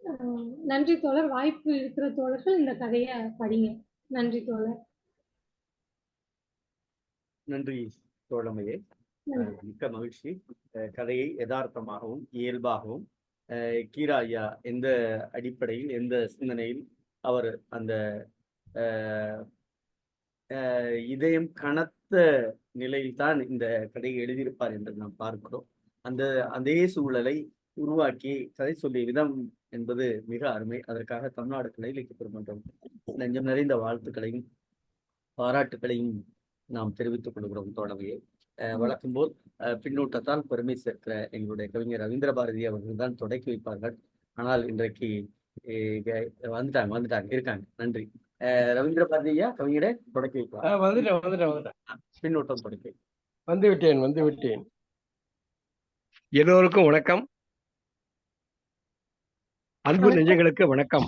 அ நன்றி தோழர். வாய்ப்பு இருக்கிற தோழர்கள் இந்த கதைய படிங்க. நன்றி தோழர். நன்றி தோழமையே. நன்றி. மிக்க மகிழ்ச்சி. கதையை யதார்த்தமாகவும் இயல்பாகவும் கீரா ஐயா எந்த அடிப்படையில் எந்த சிந்தனையில் அவர் அந்த இதயம் கனத்த நிலையில் தான் இந்த கதையை எழுதியிருப்பார் என்று நாம் பார்க்கிறோம். அந்த அதே சூழலை உருவாக்கி கதை சொல்லிய விதம் என்பது மிக அருமை. அதற்காக தமிழ்நாடு கலை இலக்கிய பெருமன்றம் நெஞ்சம் நிறைந்த வாழ்த்துக்களையும் பாராட்டுக்களையும் நாம் தெரிவித்துக் கொள்கிறோம் தோழமையை. வழக்கம் போல் பின்னூட்டத்தால் பெருமை சேர்க்கிற எங்களுடைய கவிஞர் ரவீந்திர பாரதி அவர்கள் தான் தொடக்கி வைப்பார்கள். ஆனால் இன்றைக்கு வந்துட்டாங்க இருக்காங்க. நன்றி. ரவீந்திர பாரதியா கவிஞரை தொடக்கி வைப்பார். வந்துட்டேன். பின்னூட்டம் தொடக்கி வந்து விட்டேன். எல்லோருக்கும் வணக்கம். அன்பு நெஞ்சங்களுக்கு வணக்கம்.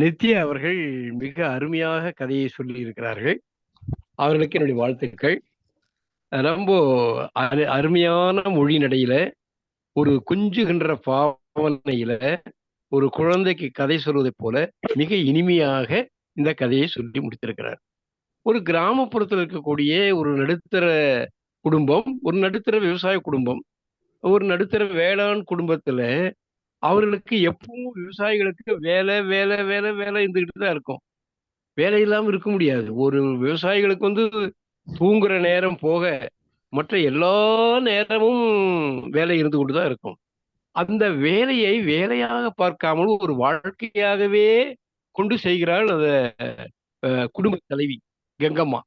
நித்யா அவர்கள் மிக அருமையாக கதையை சொல்லி இருக்கிறார்கள். அவர்களுக்கு என்னுடைய வாழ்த்துக்கள். ரொம்ப அருமையான மொழி நடையில, ஒரு குஞ்சுகின்ற பாவனையில, ஒரு குழந்தைக்கு கதை சொல்வதை போல மிக இனிமையாக இந்த கதையை சொல்லி முடித்திருக்கிறார். ஒரு கிராமப்புறத்தில் இருக்கக்கூடிய ஒரு நடுத்தர குடும்பம், ஒரு நடுத்தர விவசாய குடும்பம், ஒரு நடுத்தர வேளாண் குடும்பத்துல அவர்களுக்கு எப்பவும் விவசாயிகளுக்கு வேலை வேலை வேலை வேலை இருந்துகிட்டு தான் இருக்கும். வேலை இல்லாம இருக்க முடியாது. ஒரு விவசாயிகளுக்கு வந்து தூங்குற நேரம் போக மற்ற எல்லா நேரமும் வேலை இருந்து கொண்டுதான் இருக்கும். அந்த வேலையை வேலையாக பார்க்காமல் ஒரு வாழ்க்கையாகவே கொண்டு செய்கிறாள் அந்த குடும்ப தலைவி கங்கம்மா.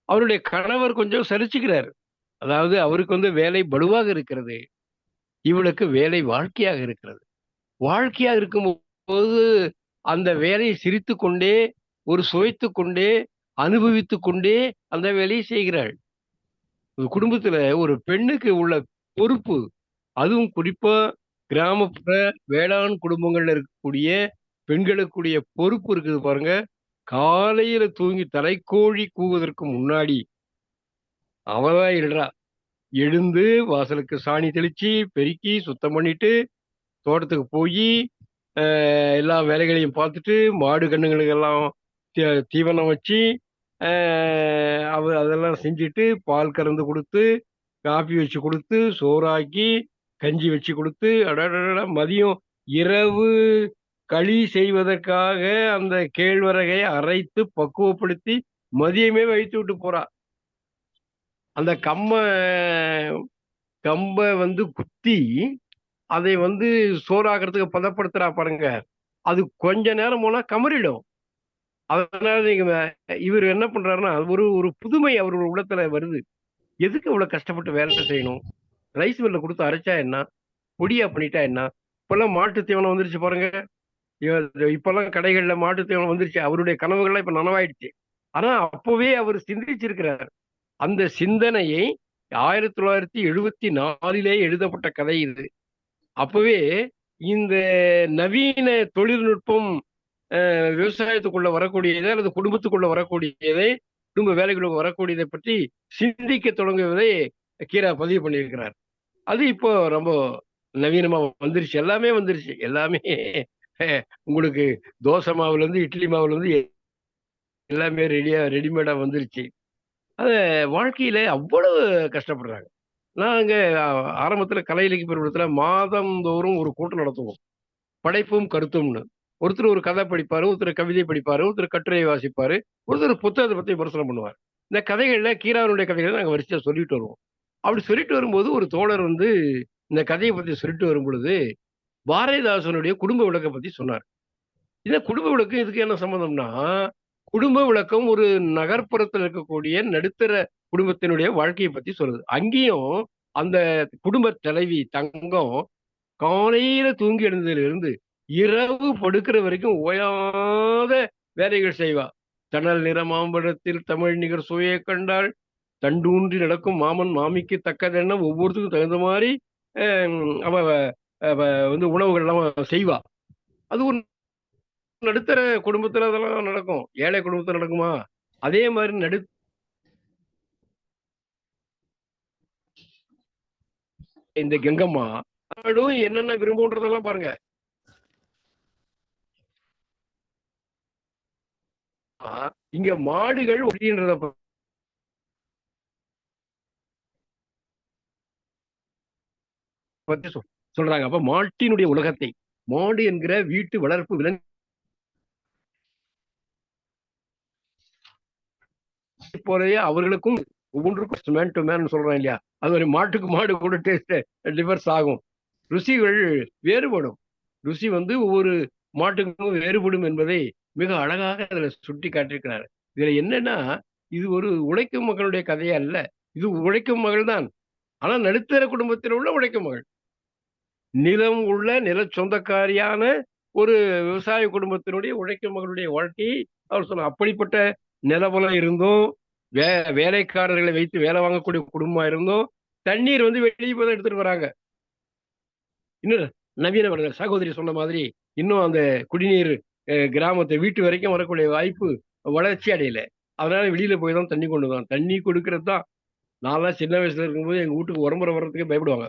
அவருடைய கணவர் கொஞ்சம் சலிச்சுக்கிறார். அதாவது அவருக்கு வேலை பளுவாக இருக்கிறது, இவளுக்கு வேலை வாழ்க்கையாக இருக்கிறது. வாழ்க்கையா இருக்கும்போது அந்த வேலையை சிரித்து கொண்டே, ஒரு சுவைத்து கொண்டே, அனுபவித்து கொண்டே அந்த வேலையை செய்கிறாள். ஒரு குடும்பத்துல ஒரு பெண்ணுக்கு உள்ள பொறுப்பு, அதுவும் குறிப்பா கிராமப்புற வேளாண் குடும்பங்கள்ல இருக்கக்கூடிய பெண்களுக்குரிய பொறுப்பு இருக்குது பாருங்க. காலையில தூங்கி தலைக்கோழி கூவுவதற்கு முன்னாடி அவதான் எழுறா. எழுந்து வாசலுக்கு சாணி தெளிச்சு, பெருக்கி, சுத்தம் பண்ணிட்டு, தோட்டத்துக்கு போய் எல்லா வேலைகளையும் பார்த்துட்டு, மாடு கன்னுங்களுக்கெல்லாம் தீவனம் வச்சு, அதெல்லாம் செஞ்சுட்டு, பால் கறந்து கொடுத்து, காப்பி வச்சு கொடுத்து, சோறாக்கி, கஞ்சி வச்சு கொடுத்து, அடடடா மதியம் இரவு களி செய்வதற்காக அந்த கேழ்வரகை அரைத்து பக்குவப்படுத்தி மதியமே வைத்து விட்டு போறா. அந்த கம்ப குத்தி அதை சோறாக்குறதுக்கு பதப்படுத்துறா பாருங்க. அது கொஞ்ச நேரம் போனா கமறிடும். அதனால இவர் என்ன பண்றாருன்னா, ஒரு புதுமை அவரோட உள்ளத்துல வருது. எதுக்கு இவ்வளவு கஷ்டப்பட்டு வேலை செய்யணும்? ரைஸ் மில்ல கொடுத்து அரைச்சா என்ன, பொடியா பண்ணிட்டா என்ன? இப்பெல்லாம் மாட்டு தீவனம் வந்துருச்சு பாருங்க. இப்பெல்லாம் கடைகள்ல மாட்டு தீவனம் வந்துருச்சு. அவருடைய கனவுகள்லாம் இப்ப நனவாயிடுச்சு. ஆனா அப்பவே அவர் சிந்திச்சிருக்கிறார். அந்த சிந்தனையை 1974 எழுதப்பட்ட கதை இது. அப்பவே இந்த நவீன தொழில்நுட்பம் விவசாயத்துக்குள்ள வரக்கூடியதை அல்லது குடும்பத்துக்குள்ள வரக்கூடியதை, குடும்ப வேலைகளுக்கு வரக்கூடியதை பற்றி சிந்திக்க தொடங்குவதை கீரா பதிவு பண்ணியிருக்கிறார். அது இப்போ ரொம்ப நவீனமா வந்துருச்சு. எல்லாமே வந்துருச்சு. எல்லாமே உங்களுக்கு தோசை மாவுல இருந்து இட்லி மாவுல இருந்து எல்லாமே ரெடிமேடா வந்துருச்சு. அத வாழ்க்கையில அவ்வளவு கஷ்டப்படுறாங்க. நாங்க ஆரம்பத்துல கலை இலக்கிய பெருமிடத்துல மாதந்தோறும் ஒரு கூட்டம் நடத்துவோம். படைப்பும் கருத்தும்னு. ஒருத்தர் ஒரு கதை படிப்பாரு, ஒருத்தர் கவிதை படிப்பாரு, ஒருத்தர் கட்டுரை வாசிப்பாரு, ஒருத்தர் புத்தகத்தை பத்தி விமர்சனம் பண்ணுவார். இந்த கதைகள்ல கீரானுடைய கதைகளை நாங்க வரிசையா சொல்லிட்டு வருவோம். அப்படி சொல்லிட்டு வரும்போது ஒரு தோழர் இந்த கதையை பத்தி சொல்லிட்டு வரும் பொழுது பாரதிதாசனுடைய குடும்ப விளக்கை பத்தி சொன்னார். இந்த குடும்ப விளக்கம் இதுக்கு என்ன சம்பந்தம்னா, குடும்ப விளக்கம் ஒரு நகர்ப்புறத்தில் இருக்கக்கூடிய நடுத்தர குடும்பத்தினுடைய வாழ்க்கையை பத்தி சொல்லுது. அங்கேயும் அந்த குடும்ப தலைவி தங்கம் காலையில தூங்கி எழுந்ததுல இருந்து இரவு படுக்கிற வரைக்கும் ஓயாத வேலைகள் செய்வா. தணல் நிற மாம்பழத்தில் தமிழ் நிகர் சுவையை கண்டாள், தண்டூன்றி நடக்கும் மாமன் மாமிக்கு தக்கதென்ன ஒவ்வொருத்துக்கும் தகுந்த மாதிரி அவ அவ உணவுகள்லாம் செய்வா. அது ஒரு நடுத்தர குடும்பத்துல அதெல்லாம் நடக்கும். ஏழை குடும்பத்துல நடக்குமா? அதே மாதிரி இந்த கங்கம்மா என்னென்ன விரும்புன்றதெல்லாம் பாருங்க. இங்க மாடுகள் அப்படின்றத பத்தி சொல்றாங்க. அப்ப மாட்டினுடைய உலகத்தை, மாடு என்கிற வீட்டு வளர்ப்பு விலங்கு போலயே அவர்களுக்கும் ஒவ்வொன்றுக்கும் மேன் டு மேன் சொல்றேன் இல்லையா, அது ஒரு மாட்டுக்கு மாடு கூட டேஸ்ட் டிஃபர்ஸ் ஆகும். ருசிகள் வேறுபடும். ருசி ஒவ்வொரு மாட்டுக்கும் வேறுபடும் என்பதை மிக அழகாக அதுல சுட்டி காட்டியிருக்கிறார். இதுல என்னன்னா, இது ஒரு உழைக்கும் மகளுடைய கதையா அல்ல. இது உழைக்கும் மகள் தான். ஆனா நடுத்தர குடும்பத்தில் உள்ள உழைக்கும் மகள், நிலம் உள்ள நில சொந்தக்காரியான ஒரு விவசாய குடும்பத்தினுடைய உழைக்கும் மகளுடைய வாழ்க்கையை அவர் சொன்னார். அப்படிப்பட்ட நிலவலம் இருந்தும், வேலைக்காரர்களை வைத்து வேலை வாங்கக்கூடிய குடும்பமா இருந்தும், தண்ணீர் வெளியே போய் எடுத்துட்டு வராங்க. இன்னும் நவீன சகோதரி சொன்ன மாதிரி இன்னும் அந்த குடிநீர் கிராமத்தை வீட்டு வரைக்கும் வரக்கூடிய வாய்ப்பு வளர்ச்சி அடையல. அதனால வெளியில போய் தான் தண்ணி கொண்டு தான். தண்ணி கொடுக்கறது தான். நான்லாம் சின்ன வயசுல இருக்கும்போது எங்க வீட்டுக்கு உரம்புற வர்றதுக்கே பயப்படுவாங்க.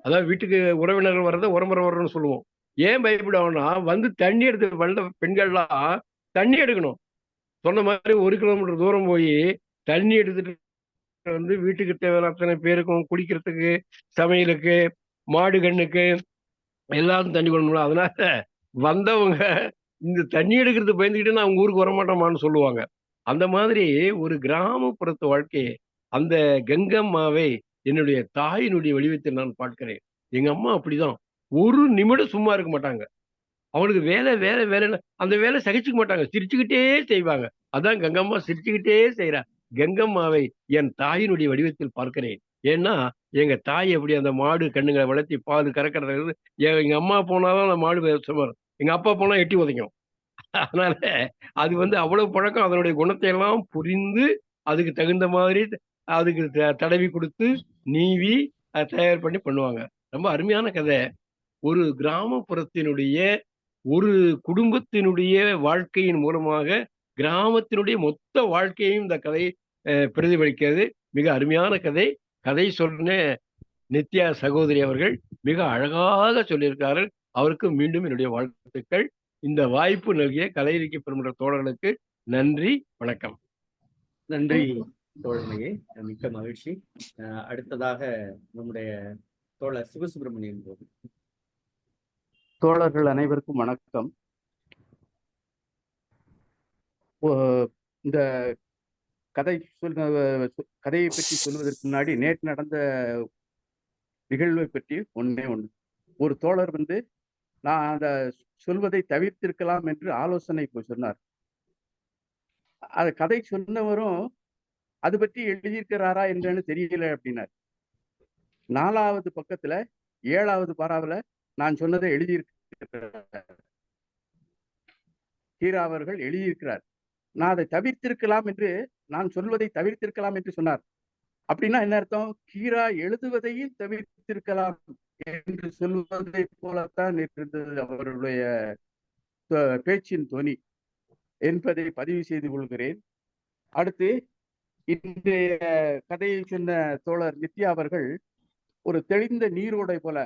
அதாவது வீட்டுக்கு உறவினர்கள் வர்றதை உரம்புற வர்றோம்னு சொல்லுவோம். ஏன் பயப்படுவாங்கன்னா, தண்ணி எடுத்து வந்த பெண்கள்லாம் தண்ணி எடுக்கணும். சொன்ன மாதிரி 1 கிலோமீட்டர் தூரம் போய் தண்ணி எடுத்துட்டு வீட்டுக்கு தேவையான அத்தனை பேருக்கும் குடிக்கிறதுக்கு, சமையலுக்கு, மாடு கண்ணுக்கு எல்லாரும் தண்ணி கொண்டு. அதனால வந்தவங்க இந்த தண்ணி எடுக்கிறது பயந்துக்கிட்டு நான் அவங்க ஊருக்கு வரமாட்டோமான்னு சொல்லுவாங்க. அந்த மாதிரி ஒரு கிராமப்புறத்து வாழ்க்கையை அந்த கங்கம்மாவை என்னுடைய தாயினுடைய வடிவத்தில் நான் பார்க்கிறேன். எங்க அம்மா அப்படிதான். ஒரு நிமிடம் சும்மா இருக்க மாட்டாங்க. அவங்களுக்கு வேலை வேலை வேலைன்னு அந்த வேலை சகிச்சுக்க மாட்டாங்க, சிரிச்சுக்கிட்டே செய்வாங்க. அதான் கங்கம்மா சிரிச்சுக்கிட்டே செய்றா. கங்கம்மாவை என் தாயினுடைய வடிவத்தில் பார்க்கிறேன். ஏன்னா எங்க தாய் எப்படி அந்த மாடு கண்ணுங்களை வளர்த்தி பால் கறக்கிறது, எங்க அம்மா போனாதான் அந்த மாடு வரும், எங்க அப்பா போனா எட்டி உதைக்கும். அதனால அது அவ்வளவு பழக்கம், அதனுடைய குணத்தை எல்லாம் புரிந்து அதுக்கு தகுந்த மாதிரி அதுக்கு தடவி கொடுத்து நீவி அதை தயார் பண்ணி பண்ணுவாங்க. ரொம்ப அருமையான கதை. ஒரு கிராமப்புறத்தினுடைய ஒரு குடும்பத்தினுடைய வாழ்க்கையின் மூலமாக கிராமத்தினுடைய மொத்த வாழ்க்கையையும் இந்த கதை பிரதிபலிக்கிறது. மிக அருமையான கதை. கதை சொன்ன நித்யா சகோதரி அவர்கள் மிக அழகாக சொல்லியிருக்கார்கள். அவருக்கு மீண்டும் என்னுடைய வாழ்த்துக்கள். இந்த வாய்ப்பு நல்கிய கலையிலக்கிய பெருமன்ற தோழர்களுக்கு நன்றி, வணக்கம். நன்றி தோழமையே, மிக்க மகிழ்ச்சி. அடுத்ததாக நம்முடைய தோழர் சிவசுப்பிரமணியன் போது. தோழர்கள் அனைவருக்கும் வணக்கம். இந்த கதையை பற்றி சொல்வதற்கு முன்னாடி நேற்று நடந்த நிகழ்வை பற்றி ஒண்ணு. ஒரு தோழர் நான் அந்த சொல்வதை தவிர்த்திருக்கலாம் என்று ஆலோசனை சொன்னார். அது கதை சொன்னவரும் அது பற்றி எழுதியிருக்கிறாரா என்றன்னு தெரியல அப்படின்னார். 4வது பக்கத்துல 7வது பாராவுல நான் சொன்னதை எழுதியிருக்கிறார், கீரா அவர்கள் எழுதியிருக்கிறார். நான் அதை தவிர்த்திருக்கலாம் என்று, நான் சொல்வதை தவிர்த்திருக்கலாம் என்று சொன்னார். அப்படின்னா என்ன அர்த்தம்? கீரா எழுதுவதையும் தவிர்த்திருக்கலாம் என்று சொல்வதை போலத்தான் இருந்தது அவருடைய பேச்சின் தொனி என்பதை பதிவு செய்து கொள்கிறேன். அடுத்து இன்றைய கதையை சொன்ன தோழர் நித்யா அவர்கள் ஒரு தெளிந்த நீரோடை போல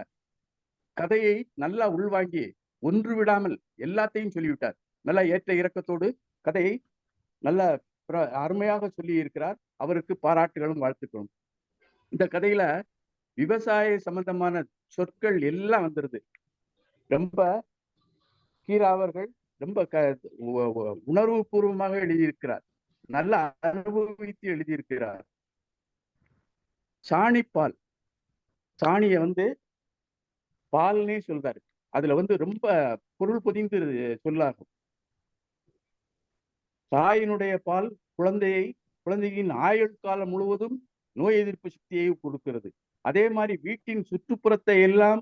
கதையை நல்லா உள்வாங்கி ஒன்று விடாமல் எல்லாத்தையும் சொல்லிவிட்டார். நல்லா ஏற்ற இறக்கத்தோடு கதையை நல்ல அருமையாக சொல்லி இருக்கிறார். அவருக்கு பாராட்டுகளும் வாழ்த்துக்களும். இந்த கதையில விவசாய சம்பந்தமான சொற்கள் எல்லாம் வந்துருது. ரொம்ப கீரா அவர்கள் ரொம்ப உணர்வு பூர்வமாக எழுதியிருக்கிறார், நல்ல அனுபவித்து எழுதியிருக்கிறார். சாணிப்பால், சாணிய பால்னே சொல்றாரு. அதுல ரொம்ப பொருள் பொதிந்து சொல்லாகும். தாயினுடைய பால் குழந்தையின் ஆயுள் காலம் முழுவதும் நோய் எதிர்ப்பு சக்தியை கொடுக்கிறது. அதே மாதிரி வீட்டின் சுற்றுப்புறத்தை எல்லாம்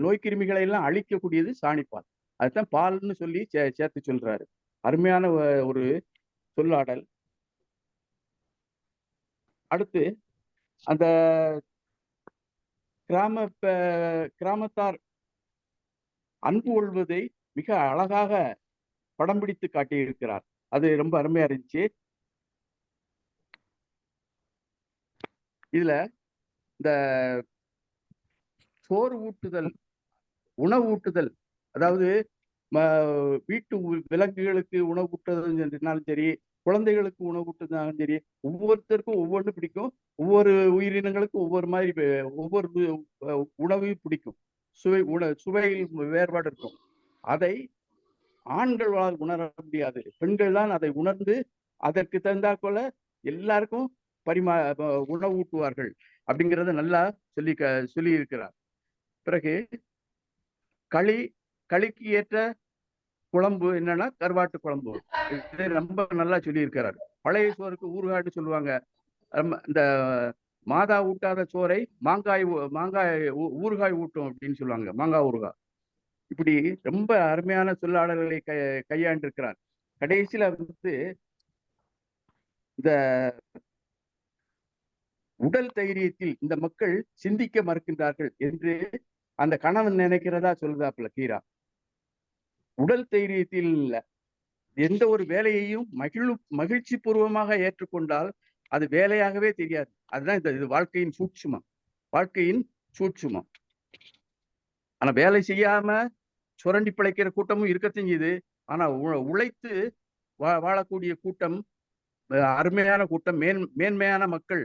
நோய்க்கிருமிகளை எல்லாம் அழிக்கக்கூடியது சாணிப்பால். அதுதான் பால்னு சொல்லி சேர்த்து சொல்றாரு. அருமையான ஒரு சொல்லாடல். அடுத்து அந்த கிராமத்தார் அன்பு கொள்வதை மிக அழகாக படம் பிடித்து காட்டியிருக்கிறார். அது ரொம்ப அருமையா இருந்துச்சு. இதுல இந்த சோறு ஊட்டுதல், உணவு ஊட்டுதல், அதாவது வீட்டு விலங்குகளுக்கு உணவு ஊட்டுறதுனாலும் சரி, குழந்தைகளுக்கு உணவு ஊட்டுறதுனாலும் சரி, ஒவ்வொருத்தருக்கும் ஒவ்வொன்று பிடிக்கும். ஒவ்வொரு உயிரினங்களுக்கும் ஒவ்வொரு மாதிரி ஒவ்வொரு உணவையும் பிடிக்கும். சுவையில் வேறுபாடு இருக்கும். அதை ஆண்களால் உணர முடியாது. பெண்கள் தான் அதை உணர்ந்து அதற்கு தகுந்தாற்போல எல்லாருக்கும் உணவு ஊட்டுவார்கள் அப்படிங்கிறத நல்லா சொல்லி இருக்கிறார். பிறகு களிக்கு ஏற்ற குழம்பு என்னன்னா கருவாட்டு குழம்பு. இதை ரொம்ப நல்லா சொல்லி இருக்கிறார். பழைய சோறுக்கு ஊறுகாய்னு சொல்லுவாங்க. இந்த மாதா ஊட்டாத சோறை மாங்காய் ஊறுகாய் ஊட்டும் அப்படின்னு சொல்லுவாங்க, மாங்காய் ஊறுகாய். இப்படி ரொம்ப அருமையான சொல்லாடல்களை கையாண்டிருக்கிறார். கடைசியில இந்த உடல் தைரியத்தில் இந்த மக்கள் சிந்திக்க மறுக்கின்றார்கள் என்று அந்த கணவன் நினைக்கிறதா சொல்லுதாப்புல கீரா. உடல் தைரியத்தில் எந்த ஒரு வேலையையும் மகிழ்ச்சி பூர்வமாக ஏற்றுக்கொண்டால் அது வேலையாகவே தெரியாது. அதுதான் இது வாழ்க்கையின் சூட்சுமம். ஆனா வேலை செய்யாம சுரண்டி பிழைக்கிற கூட்டமும் இருக்க செஞ்சுது. ஆனா உழைத்து வாழக்கூடிய கூட்டம் அருமையான கூட்டம், மேன்மையான மக்கள்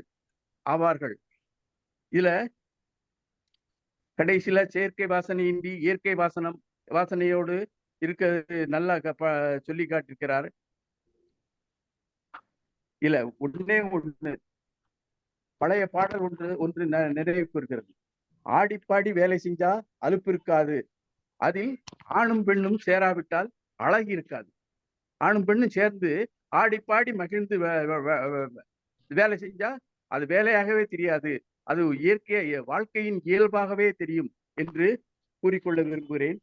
ஆவார்கள். இதுல கடைசியில செயற்கை வாசனையின்றி இயற்கை வாசனையோடு இருக்க நல்லா சொல்லி காட்டிருக்கிறார். இல்ல ஒண்ணு பழைய பாடல் ஒன்று நினைவுக்கு இருக்கிறது. ஆடிப்பாடி வேலை செஞ்சா அலுப்பு இருக்காது. அதில் ஆணும் பெண்ணும் சேராவிட்டால் அழகு இருக்காது. ஆணும் பெண்ணும் சேர்ந்து ஆடிப்பாடி மகிழ்ந்து வேலை செஞ்சா அது வேலையாகவே தெரியாது, அது வாழ்க்கையின் இயல்பாகவே தெரியும் என்று கூறிக்கொள்ள விரும்புகிறேன்.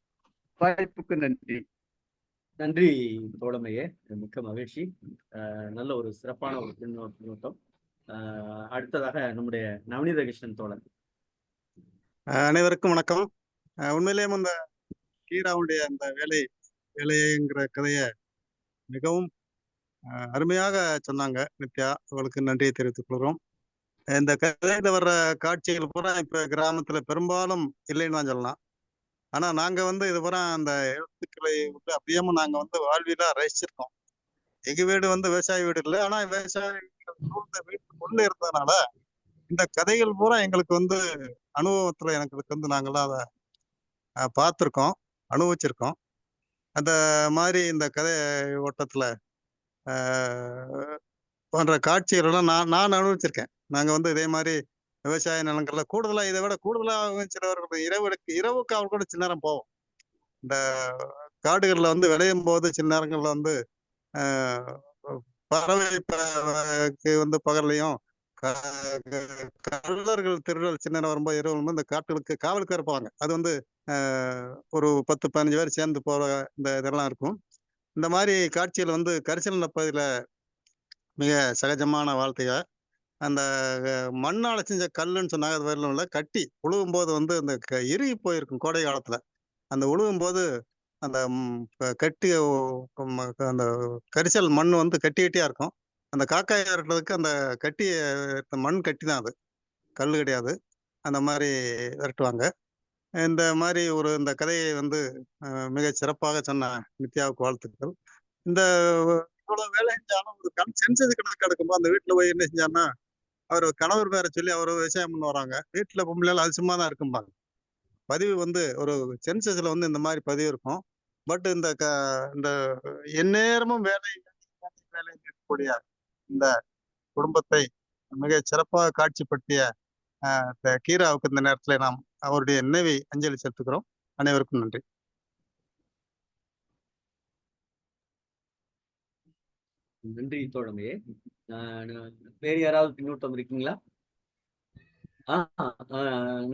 வாய்ப்புக்கு நன்றி. நன்றி தோழமையே, மிக்க மகிழ்ச்சி. நல்ல ஒரு சிறப்பான ஒரு பின்னோட்டம். அடுத்ததாக நம்முடைய நவநீத கிருஷ்ணன் தோழன். அனைவருக்கும் வணக்கம். உண்மையிலேயும் அந்த கீராவுடைய அந்த வேலைங்கிற கதையை மிகவும் அருமையாக சொன்னாங்க நித்யா. அவளுக்கு நன்றியை தெரிவித்துக் கொள்கிறோம். இந்த கதையில வர்ற காட்சிகள் பூரா இப்ப கிராமத்துல பெரும்பாலும் இல்லைன்னு தான் சொல்லலாம். ஆனா நாங்க இது பூரா அந்த எழுத்துக்களை விட்டு அப்படியே நாங்க வாழ்வியலா ரசிச்சிருக்கோம். எங்க வீடு விவசாய வீடு இல்லை, ஆனா விவசாய வீட்டுக்குள்ள இருந்ததுனால இந்த கதைகள் பூரா எங்களுக்கு அனுபவத்துல எனக்கு நாங்களாம் அதை பார்த்துருக்கோம், அனுபவிச்சிருக்கோம். அந்த மாதிரி இந்த கதை ஓட்டத்துல போன்ற காட்சிகள் எல்லாம் நான் அனுபவிச்சிருக்கேன். நாங்க இதே மாதிரி விவசாய நிலங்கள்ல கூடுதலா இதை விட கூடுதலாக சிலவர்கள் இரவுக்கு அவர் கூட சில நேரம் போவோம். இந்த காடுகள்ல விளையும் போது சில நேரங்கள்ல பறவைக்கு பகல்லையும் கள்ளர்கள் திருடல் சின்ன நேரம் வரும்போது இரவு இந்த காட்டுகளுக்கு காவலுக்கு இருப்பாங்க. அது ஒரு 10-15 பேர் சேர்ந்து போற இந்த இதெல்லாம் இருக்கும். இந்த மாதிரி காட்சிகள் கரிசல் பகுதியில மிக சகஜமான வாழ்க்கையா அந்த மண்ணால செஞ்ச கல்லுன்னு சொன்னாங்க. அது வரல இல்லை, கட்டி உழுவும் போது அந்த இறுகி போயிருக்கும். கோடை காலத்துல அந்த உழுவும் போது அந்த கட்டி அந்த கரிசல் மண் கட்டி கட்டியா இருக்கும். அந்த காக்காய் விரட்டுறதுக்கு அந்த கட்டி மண் கட்டி தான், அது கல் கிடையாது. அந்த மாதிரி விரட்டுவாங்க. இந்த மாதிரி இந்த கதையை மிக சிறப்பாக சொன்ன நித்யாவுக்கு வாழ்த்துக்கள். இந்த இவ்வளவு வேலை செஞ்சாலும் ஒரு சென்சது கணக்கு எடுக்கும்போது அந்த வீட்டுல போய் என்ன செஞ்சாருன்னா, அவர் கணவர் பேரை சொல்லி அவர் விவசாயம் பண்ண வராங்க. வீட்டுல பொம்பளையால் அது சும்மா தான் இருக்கும்பாங்க. பதிவு ஒரு சென்சஸ்ல இந்த மாதிரி பதிவு இருக்கும். பட் இந்த எந்நேரமும் வேலை இருக்கக்கூடிய இந்த குடும்பத்தை மிக சிறப்பாக காட்சிப்படுத்திய கீராவுக்கு இந்த நேரத்துல நாம் அவருடைய நினைவை அஞ்சலி செலுத்துகிறோம். அனைவருக்கும் நன்றி. நன்றி தோழமையே. வேறு யாராவது பின்னூட்டம் இருக்கீங்களா?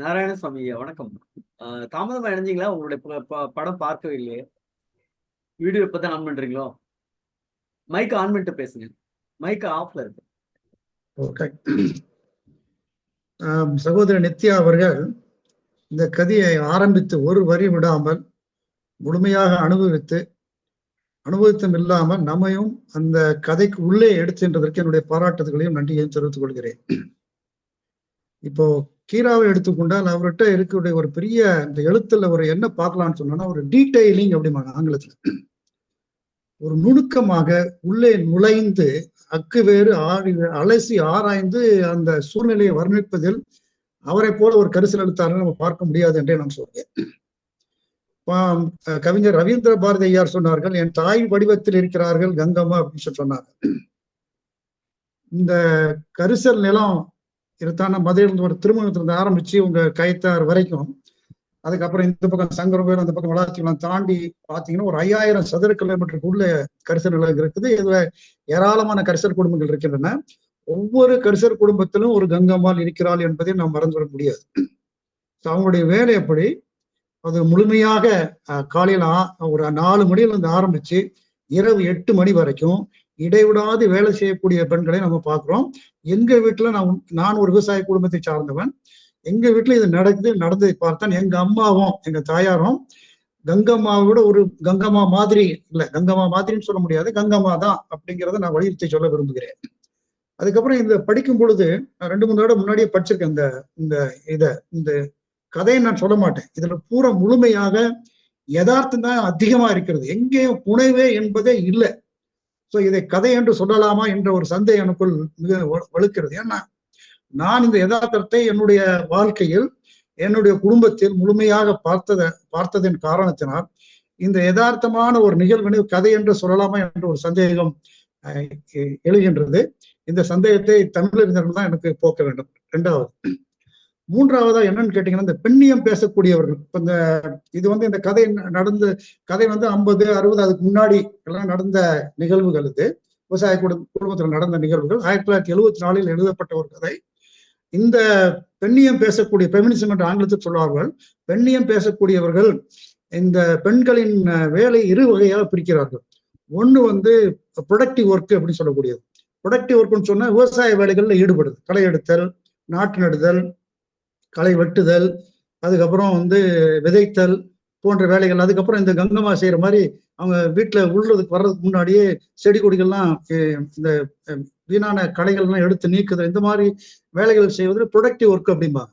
நாராயணசாமி வணக்கம். தாமதமா இணைஞ்சீங்களா? உங்களுடைய படம் பார்க்கவே இல்லையே. வீடியோ இப்பதான் ஆன் பண்றீங்களோ? மைக் ஆன் பண்ணிட்டு பேசுங்க. மைக் ஆஃப்ல இருக்கு. ஓகே. சகோதரி நித்யா அவர்கள் இந்த கதையை ஆரம்பித்து ஒரு வரி விடாமல் முழுமையாக அனுபவித்தும் இல்லாமல் நம்மையும் அந்த கதைக்கு உள்ளே எடுத்துன்றதற்கு என்னுடைய பாராட்டுதல்களையும் நன்றியையும் தெரிவித்துக் கொள்கிறேன். இப்போ கீராவை எடுத்துக்கொண்டால் அவர்கிட்ட இருக்கக்கூடிய ஒரு பெரிய இந்த எழுத்துல ஒரு என்ன பார்க்கலாம்னு சொன்னோம்னா, ஒரு டீடைலிங் அப்படிம்பாங்க ஆங்கிலத்துல. ஒரு நுணுக்கமாக உள்ளே நுழைந்து அக்கு வேறு அலசி ஆராய்ந்து அந்த சூழ்நிலையை வர்ணிப்பதில் அவரை போல ஒரு கரிசல் எழுத்தாளர் நம்ம பார்க்க முடியாது என்றே நான் சொல்றேன். கவிஞர் ரவீந்திர பாரதி ஐயார் சொன்னார்கள், என் தாய் வடிவத்தில் இருக்கிறார்கள் கங்கம்மா அப்படின்னு சொன்னாங்க. இந்த கரிசல் நிலம் இருத்தான மதுரையிலிருந்து ஒரு திருமணத்திலிருந்து ஆரம்பிச்சு உங்க கைத்தார் வரைக்கும், அதுக்கப்புறம் இந்த பக்கம் சங்கரவேல், அந்த பக்கம் வளாச்சிக்குளம் தாண்டி பாத்தீங்கன்னா ஒரு 5000 சதுர கிலோமீட்டருக்குள்ள கரிசல் நிலம் இருக்குது. இதுல ஏராளமான கரிசல் குடும்பங்கள் இருக்கின்றன. ஒவ்வொரு கரிசல் குடும்பத்திலும் ஒரு கங்கம்மாள் இருக்கிறாள் என்பதை நாம் மறந்துவிட முடியாது. அவங்களுடைய வேலை எப்படி, அது முழுமையாக காலையில ஒரு 4 மணியிலிருந்து ஆரம்பிச்சு இரவு 8 மணி வரைக்கும் இடைவிடாது வேலை செய்யக்கூடிய பெண்களை நம்ம பார்க்கிறோம். எங்க வீட்டுல நான் ஒரு விவசாய குடும்பத்தை சார்ந்தவன். எங்க வீட்டுல இது நடந்ததை பார்த்தான். எங்க அம்மாவும் எங்க தாயாரும் கங்கம்மாவோட ஒரு கங்கம்மா மாதிரி இல்ல, கங்கம்மா மாதிரின்னு சொல்ல முடியாது, கங்கம்மா தான் அப்படிங்கிறத நான் வலியுறுத்தி சொல்ல விரும்புகிறேன். அதுக்கப்புறம் இந்த படிக்கும் பொழுது 2-3 தடவை முன்னாடியே படிச்சிருக்கேன். இந்த கதையை நான் சொல்ல மாட்டேன். இதுல பூரா முழுமையாக யதார்த்தம் தான் அதிகமா இருக்கிறது. எங்கேயும் புனைவே என்பதே இல்லை. சோ இதை கதை என்று சொல்லலாமா என்ற ஒரு சந்தேகம் எனக்குள் மிக வலுக்கிறது. ஏன்னா நான் இந்த யதார்த்தத்தை என்னுடைய வாழ்க்கையில் என்னுடைய குடும்பத்தில் முழுமையாக பார்த்ததன் காரணத்தினால் இந்த யதார்த்தமான ஒரு நிகழ்வினை கதை என்று சொல்லலாமா என்ற ஒரு சந்தேகம் எழுகின்றது. இந்த சந்தேகத்தை தமிழறிஞர்கள் தான் எனக்கு போக்க வேண்டும். 2வது, மூன்றாவதா என்னன்னு கேட்டீங்கன்னா, இந்த பெண்ணியம் பேசக்கூடியவர்கள். இப்ப இது இந்த கதை நடந்த கதை 50, 60 அதுக்கு முன்னாடி எல்லாம் நடந்த நிகழ்வுகள். இது விவசாய குடும்பத்தில் நடந்த நிகழ்வுகள். 1974 எழுதப்பட்ட ஒரு கதை. இந்த பெண்ணியம் பேசக்கூடிய பெமினிசம் என்று ஆங்கிலத்தில் சொல்வார்கள். பெண்ணியம் பேசக்கூடியவர்கள் இந்த பெண்களின் வேலை இரு வகையாக பிரிக்கிறார்கள். ஒண்ணு ப்ரொடக்டிவ் ஒர்க் அப்படின்னு சொல்லக்கூடியது. ப்ரொடக்டிவ் ஒர்க்னு சொன்னா விவசாய வேலைகள்ல ஈடுபடுது. களை எடுத்தல், நாற்று நடுதல், களை வெட்டுதல், அதுக்கப்புறம் விதைத்தல் போன்ற வேலைகள். அதுக்கப்புறம் இந்த கங்கம்மா செய்யற மாதிரி அவங்க வீட்டுல வர்றதுக்கு முன்னாடியே செடி கொடிகள்லாம் இந்த வீணான களைகள்லாம் எடுத்து நீக்குதல், இந்த மாதிரி வேலைகள் செய்வது ப்ரொடக்டிவ் ஒர்க் அப்படிம்பாங்க.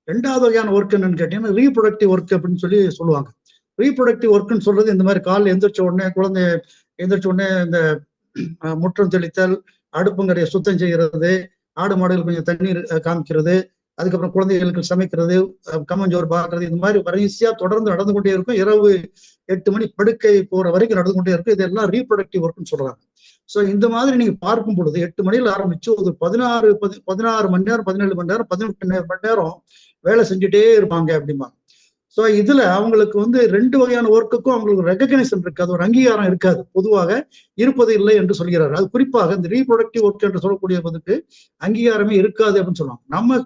ரெண்டாவது வகையான ஒர்க் என்னன்னு கேட்டீங்கன்னா ரீப்ரொடக்டிவ் ஒர்க் அப்படின்னு சொல்லுவாங்க. ரீப்ரொடக்டிவ் ஒர்க்னு சொல்றது இந்த மாதிரி காலைல எந்திரிச்ச உடனே குழந்தை எந்திரிச்ச உடனே இந்த முற்றம் தெளித்தல், அடுப்புங்கரையை சுத்தம் செய்கிறது, ஆடு மாடுகள் கொஞ்சம் தண்ணீர் காமிக்கிறது, அதுக்கப்புறம் குழந்தைகளுக்கு சமைக்கிறது, கம்மஞ்சோறு பார்க்கறது, இந்த மாதிரி வரிசையா தொடர்ந்து நடந்து கொண்டே இருக்கும். இரவு 8 மணி படுக்கை போற வரைக்கும் நடந்து கொண்டே இருக்கும். இதெல்லாம் ரீப்ரொடக்டிவ் ஒர்க்னு சொல்றாங்க. ஸோ இந்த மாதிரி நீங்க பார்க்கும் பொழுது 8 மணியில் ஆரம்பிச்சு ஒரு 16 மணி நேரம், 17 மணி நேரம், 18 மணி நேரம் வேலை செஞ்சுட்டே இருப்பாங்க அப்படிம்பாங்க. ஸோ இதுல அவங்களுக்கு 2 வகையான ஒர்க்குக்கும் அவங்களுக்கு ரெகக்னைசேஷன் இருக்காது, ஒரு அங்கீகாரம் இருக்காது, பொதுவாக இருப்பது இல்லை என்று சொல்கிறார். அது குறிப்பாக இந்த ரீப்ரொடக்டிவ் ஒர்க் என்று சொல்லக்கூடியதுக்கு அங்கீகாரமே இருக்காது அப்படின்னு சொல்லுவாங்க. நம்ம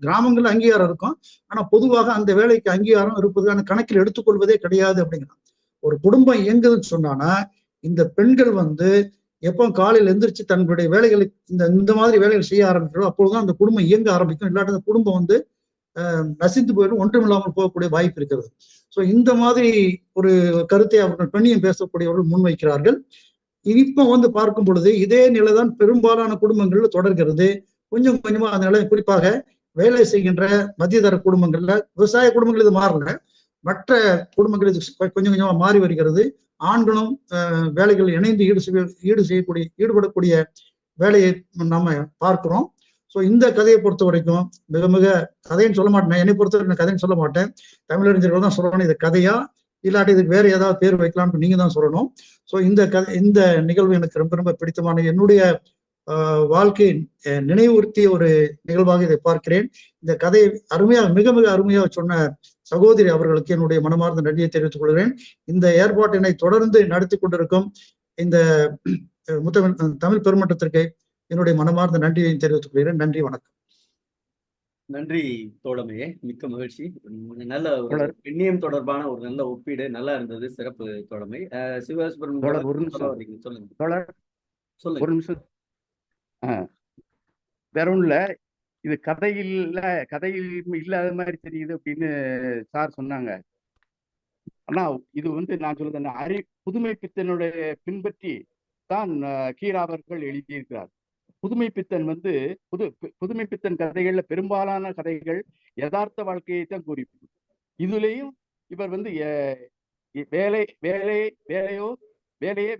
கிராமங்கள்ல அங்கீகாரம் இருக்கும், ஆனா பொதுவாக அந்த வேலைக்கு அங்கீகாரம் இருப்பது கணக்கில் எடுத்துக்கொள்வதே கிடையாது அப்படிங்கிறாங்க. ஒரு குடும்பம் இயங்குதுன்னு சொன்னானா இந்த பெண்கள் எப்போ காலையில் எந்திரிச்சு தன்னுடைய வேலைகளை இந்த மாதிரி வேலைகள் செய்ய ஆரம்பிக்கிறோம், அப்போதுதான் அந்த குடும்பம் இயங்க ஆரம்பிக்கும். இல்லாட்டி அந்த குடும்பம் நசிந்து போயிடும், ஒன்றுமில்லாமல் போகக்கூடிய வாய்ப்பு இருக்கிறது. ஸோ இந்த மாதிரி ஒரு கருத்தை அவர்கள் பெண்ணியம் பேசக்கூடியவர்கள் முன்வைக்கிறார்கள். இப்ப பார்க்கும் பொழுது இதே நிலைதான் பெரும்பாலான குடும்பங்கள்ல தொடர்கிறது. கொஞ்சம் கொஞ்சமா அந்த நிலை, குறிப்பாக வேலை செய்கின்ற மத்தியதர குடும்பங்கள்ல, விவசாய குடும்பங்கள் இது மாறல, மற்ற குடும்பங்கள் இது கொஞ்சம் கொஞ்சமா மாறி வருகிறது. ஆண்களும் வேலைகள் இணைந்து ஈடுபடக்கூடிய வேலையை நாம பார்க்கிறோம். ஸோ இந்த கதையை பொறுத்த வரைக்கும் மிக மிக கதைன்னு சொல்ல மாட்டேன், என்னை பொறுத்தவரை நான் கதைன்னு சொல்ல மாட்டேன், தமிழறிஞர்கள் தான் சொல்லணும் இது கதையா இல்லாட்டி இதுக்கு வேற ஏதாவது பேர் வைக்கலாம்னு நீங்க தான் சொல்லணும். ஸோ இந்த நிகழ்வு எனக்கு ரொம்ப ரொம்ப பிடித்தமான, என்னுடைய வாழ்க்கையை நினைவுறுத்திய ஒரு நிகழ்வாக இதை பார்க்கிறேன். இந்த கதையை மிக மிக அருமையாக சொன்ன சகோதரி அவர்களுக்கு என்னுடைய மனமார்ந்த நன்றியை தெரிவித்துக் கொள்கிறேன். இந்த ஏற்பாட்டினை தொடர்ந்து நடத்தி கொண்டிருக்கும் இந்த தமிழ் பெருமன்றத்திற்கு என்னுடைய மனமார்ந்த நன்றியை தெரிவித்துக் கொள்கிறேன். நன்றி, வணக்கம். நன்றி தோழமையே, மிக்க மகிழ்ச்சி. நல்ல ஒரு பெண்ணியம் தொடர்பான ஒரு நல்ல ஒப்பீடு, நல்லா இருந்தது. சிறப்பு தோழமை. சிவசுப்ரமணியன் சொல்லுங்க. ஒரு நிமிஷம். வேற ஒண்ணும் இல்ல, இது கதையில் இல்லாத மாதிரி தெரியுது அப்படின்னு சார் சொன்னாங்க. ஆனா இது நான் சொல்றது புதுமை பித்தனுடைய பின்பற்றி தான் கீரா அவர்கள் எழுதியிருக்கிறார். புதுமை பித்தன் புதுமை பித்தன் கதைகள்ல பெரும்பாலான கதைகள் யதார்த்த வாழ்க்கையை தான் குறிப்பிடும். இதுலயும் இவர் வேலையே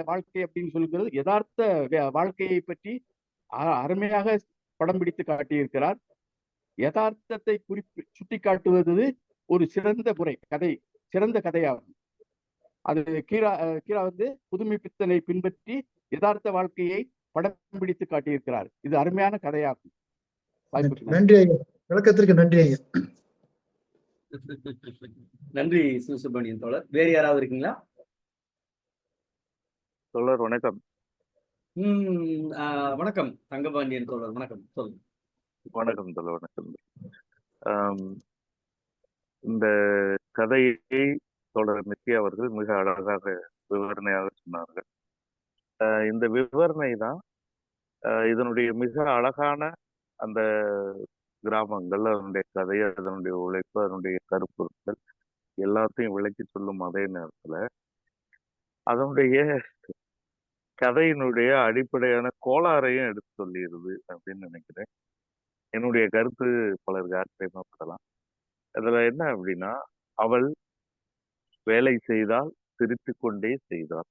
வாழ்க்கை அப்படின்னு சொல்லுகிறது யதார்த்த வாழ்க்கையை பற்றி அருமையாக படம் பிடித்து காட்டியிருக்கிறார். யதார்த்தத்தை சுட்டி காட்டுவது ஒரு சிறந்த கதையாகும். அது கீரா புதுமை பித்தனை பின்பற்றி யதார்த்த வாழ்க்கையை படம் பிடித்து காட்டியிருக்கிறார். இது அருமையான கதையாகும். நன்றி ஐயா, விளக்கத்திற்கு நன்றி ஐயா. நன்றி சிவசுப்ரமணியன் தோழர். வேறு யாராவது இருக்கீங்களா? தோழர் வணக்கம். வணக்கம் தங்கபாண்டியன் தோழர், வணக்கம். சொல்லுங்க. வணக்கம் தோழர், வணக்கம். இந்த கதையை தோழர் நித்யா அவர்கள் மிக அழகாக விவரணையாக சொன்னார்கள். இந்த விவரணை தான் இதனுடைய மிக அழகான அந்த கிராமங்கள், அதனுடைய கதை, அதனுடைய உழைப்பு, அதனுடைய கருப்பொருட்கள் எல்லாத்தையும் விளக்கி சொல்லும் அதே நேரத்துல அதனுடைய கதையினுடைய அடிப்படையான கோளாறையும் எடுத்து சொல்லிடுது அப்படின்னு நினைக்கிறேன். என்னுடைய கருத்து பலருக்கு ஆச்சரியமாப்படலாம். அதுல என்ன அப்படின்னா, அவள் வேலை செய்தால் சிரித்து கொண்டே செய்தாள்,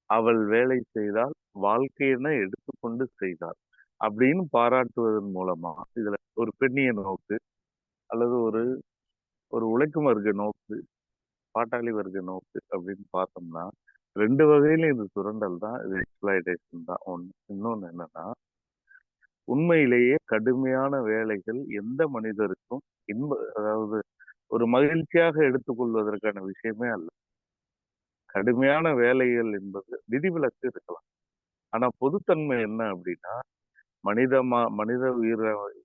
அவள் வேலை செய்தால் வாழ்க்கையினை எடுத்துக்கொண்டு செய்தாள் அப்படின்னு பாராட்டுவதன் மூலமா இதுல ஒரு பெண்ணிய நோக்கு அல்லது ஒரு உழைக்கும் வர்க்க நோக்கு, பாட்டாளி வர்க்க நோக்கு அப்படின்னு பார்த்தோம்னா 2 வகையிலும் இது சுரண்டல் தான், இது எக்ஸ்பிளாய்டேஷன் தான். இன்னொன்னு என்னன்னா, உண்மையிலேயே கடுமையான வேலைகள் எந்த மனிதருக்கும் அதாவது ஒரு மகிழ்ச்சியாக எடுத்துக்கொள்வதற்கான விஷயமே அல்ல. கடுமையான வேலைகள் என்பது விதிவிலக்கு இருக்கலாம். ஆனா பொதுத்தன்மை என்ன அப்படின்னா, மனித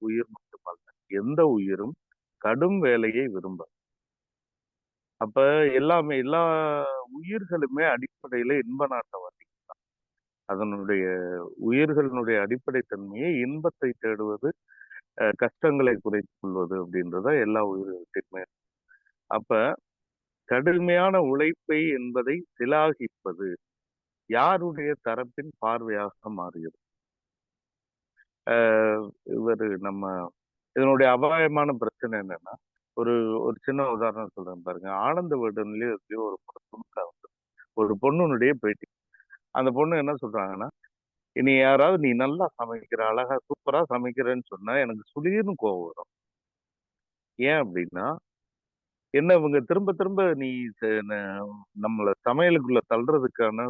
உயிர் மட்டுமல்ல, எந்த உயிரும் கடும் வேலையை விரும்பாது. அப்ப எல்லா உயிர்களுமே அடிப்படையில இன்ப நாட்டவாதி. அதனுடைய உயிர்களினுடைய அடிப்படை தன்மையை இன்பத்தை தேடுவது, கஷ்டங்களை குறைத்துக் கொள்வது அப்படின்றத எல்லா உயிர்களுக்குமே. அப்ப கடுமையான உழைப்பை என்பதை சிலாகிப்பது யாருடைய தரப்பின் பார்வையாக மாறுகிறது? நம்ம இதனுடைய அபாயமான பிரச்சனை என்னன்னா, ஒரு சின்ன உதாரணம் சொல்றேன் பாருங்க. ஆனந்த விகடன்லயே ஒரு துணுக்கா வந்து ஒரு பொண்ணுனுடைய பேட்டி. அந்த பொண்ணு என்ன சொல்றாங்கன்னா, இனி யாராவது நீ நல்லா சமைக்கிற, அழகா சூப்பரா சமைக்கிறேன்னு சொன்னா எனக்கு சுளீர்னு கோவம் வரும். ஏன் அப்படின்னா, என்ன இவங்க திரும்ப திரும்ப நீ நம்மள சமையலுக்குள்ள தள்ளுறதுக்கான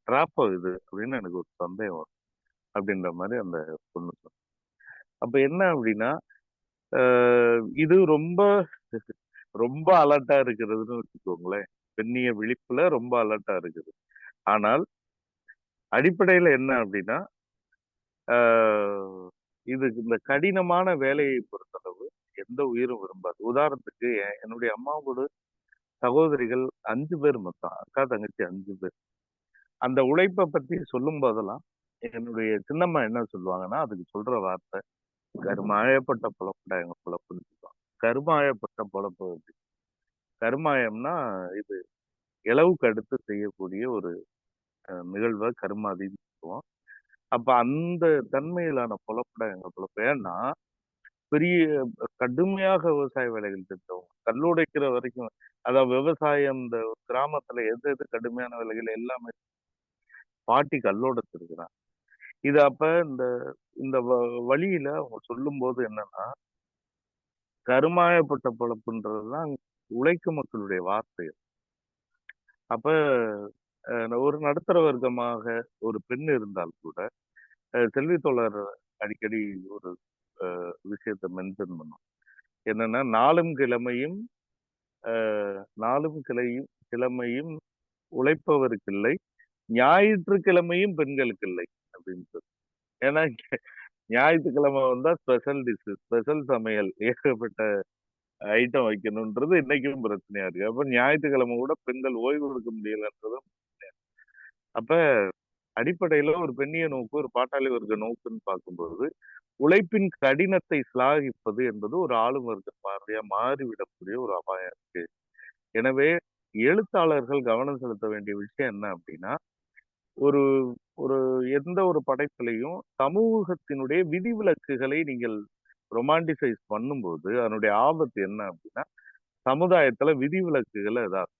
ட்ராப் இது அப்படின்னு எனக்கு ஒரு சந்தேகம் வரும் அப்படின்ற மாதிரி அந்த பொண்ணு சொன்ன. அப்ப என்ன அப்படின்னா, இது ரொம்ப ரொம்ப அலர்ட்டா இருக்கிறதுன்னு வச்சுக்கோங்களேன். பெண்ணிய விழிப்புல ரொம்ப அலர்ட்டா இருக்குது. ஆனால் அடிப்படையில என்ன அப்படின்னா, இது இந்த கடினமான வேலையை பொறுத்தளவு எந்த உயிரும் விரும்பாது. உதாரணத்துக்கு என்னுடைய அம்மாவோட சகோதரிகள் 5 பேர் மொத்தம். அக்கா, தங்கச்சி 5 பேர். அந்த உழைப்பை பத்தி சொல்லும் போதெல்லாம் என்னுடைய சின்னம்மா என்ன சொல்லுவாங்கன்னா, அதுக்கு சொல்ற வார்த்தை, கருமாயப்பட்ட பொழப்புடா எங்க பொழப்புன்னு சொல்லுவாங்க. கருமாயப்பட்ட பொழப்பு அப்படி. கருமாயம்னா இது இலவுக்கு அடுத்து செய்யக்கூடிய ஒரு நிகழ்வை கருமாதின்னு சொல்லுவோம். அப்ப அந்த தன்மையிலான பொழப்புடா எங்க பொழப்பு. ஏன்னா பெரிய கடுமையாக விவசாய வேலைகள் செஞ்சவங்க, கல்லுடைக்கிற வரைக்கும். அதாவது விவசாயம் இந்த கிராமத்துல எது கடுமையான வேலைகள் எல்லாமே பாட்டி கல்லோடச்சிருக்கிறாங்க. இது அப்ப இந்த வழியில அவங்க சொல்லும் போது என்னன்னா, கருமாயப்பட்ட பொழப்புன்றதுதான் உழைக்கும் மக்களுடைய வார்த்தை. அப்ப ஒரு நடுத்தர வர்க்கமாக ஒரு பெண் இருந்தால் கூட, செல்வி தோழர் அடிக்கடி ஒரு விஷயத்தை மென்ஷன் பண்ணும். என்னன்னா, நாளும் கிழமையும் உழைப்பவருக்கு இல்லை, ஞாயிற்றுக்கிழமையும் பெண்களுக்கு இல்லை அப்படின்னு சொல்லி. ஏன்னா ஞாயிற்றுக்கிழமை வந்தா ஸ்பெஷல் டிஷ், ஸ்பெஷல் சமையல், ஏகப்பட்ட ஐட்டம் வைக்கணும்ன்றது இன்னைக்கும் பிரச்சனையா இருக்கு. அப்ப ஞாயிற்றுக்கிழமை கூட பெண்கள் ஓய்வு எடுக்க முடியலன்றதும். அப்ப அடிப்படையில ஒரு பெண்ணிய நோக்கு, ஒரு பாட்டாளி வர்க்க நோக்குன்னு பார்க்கும்போது, உழைப்பின் கடினத்தை சிலாகிப்பது என்பது ஒரு ஆளும் வர்க்க பார்வையா மாறிவிடக்கூடிய ஒரு அபாயம் இருக்கு. எனவே எழுத்தாளர்கள் கவனம் செலுத்த வேண்டிய விஷயம் என்ன அப்படின்னா, ஒரு ஒரு எந்த ஒரு படைப்பிலையும் சமூகத்தினுடைய விதிவிலக்குகளை நீங்கள் ரொமான்டிசைஸ் பண்ணும்போது அதனுடைய ஆபத்து என்ன அப்படின்னா, சமுதாயத்துல விதிவிலக்குகள் ஏதாவது.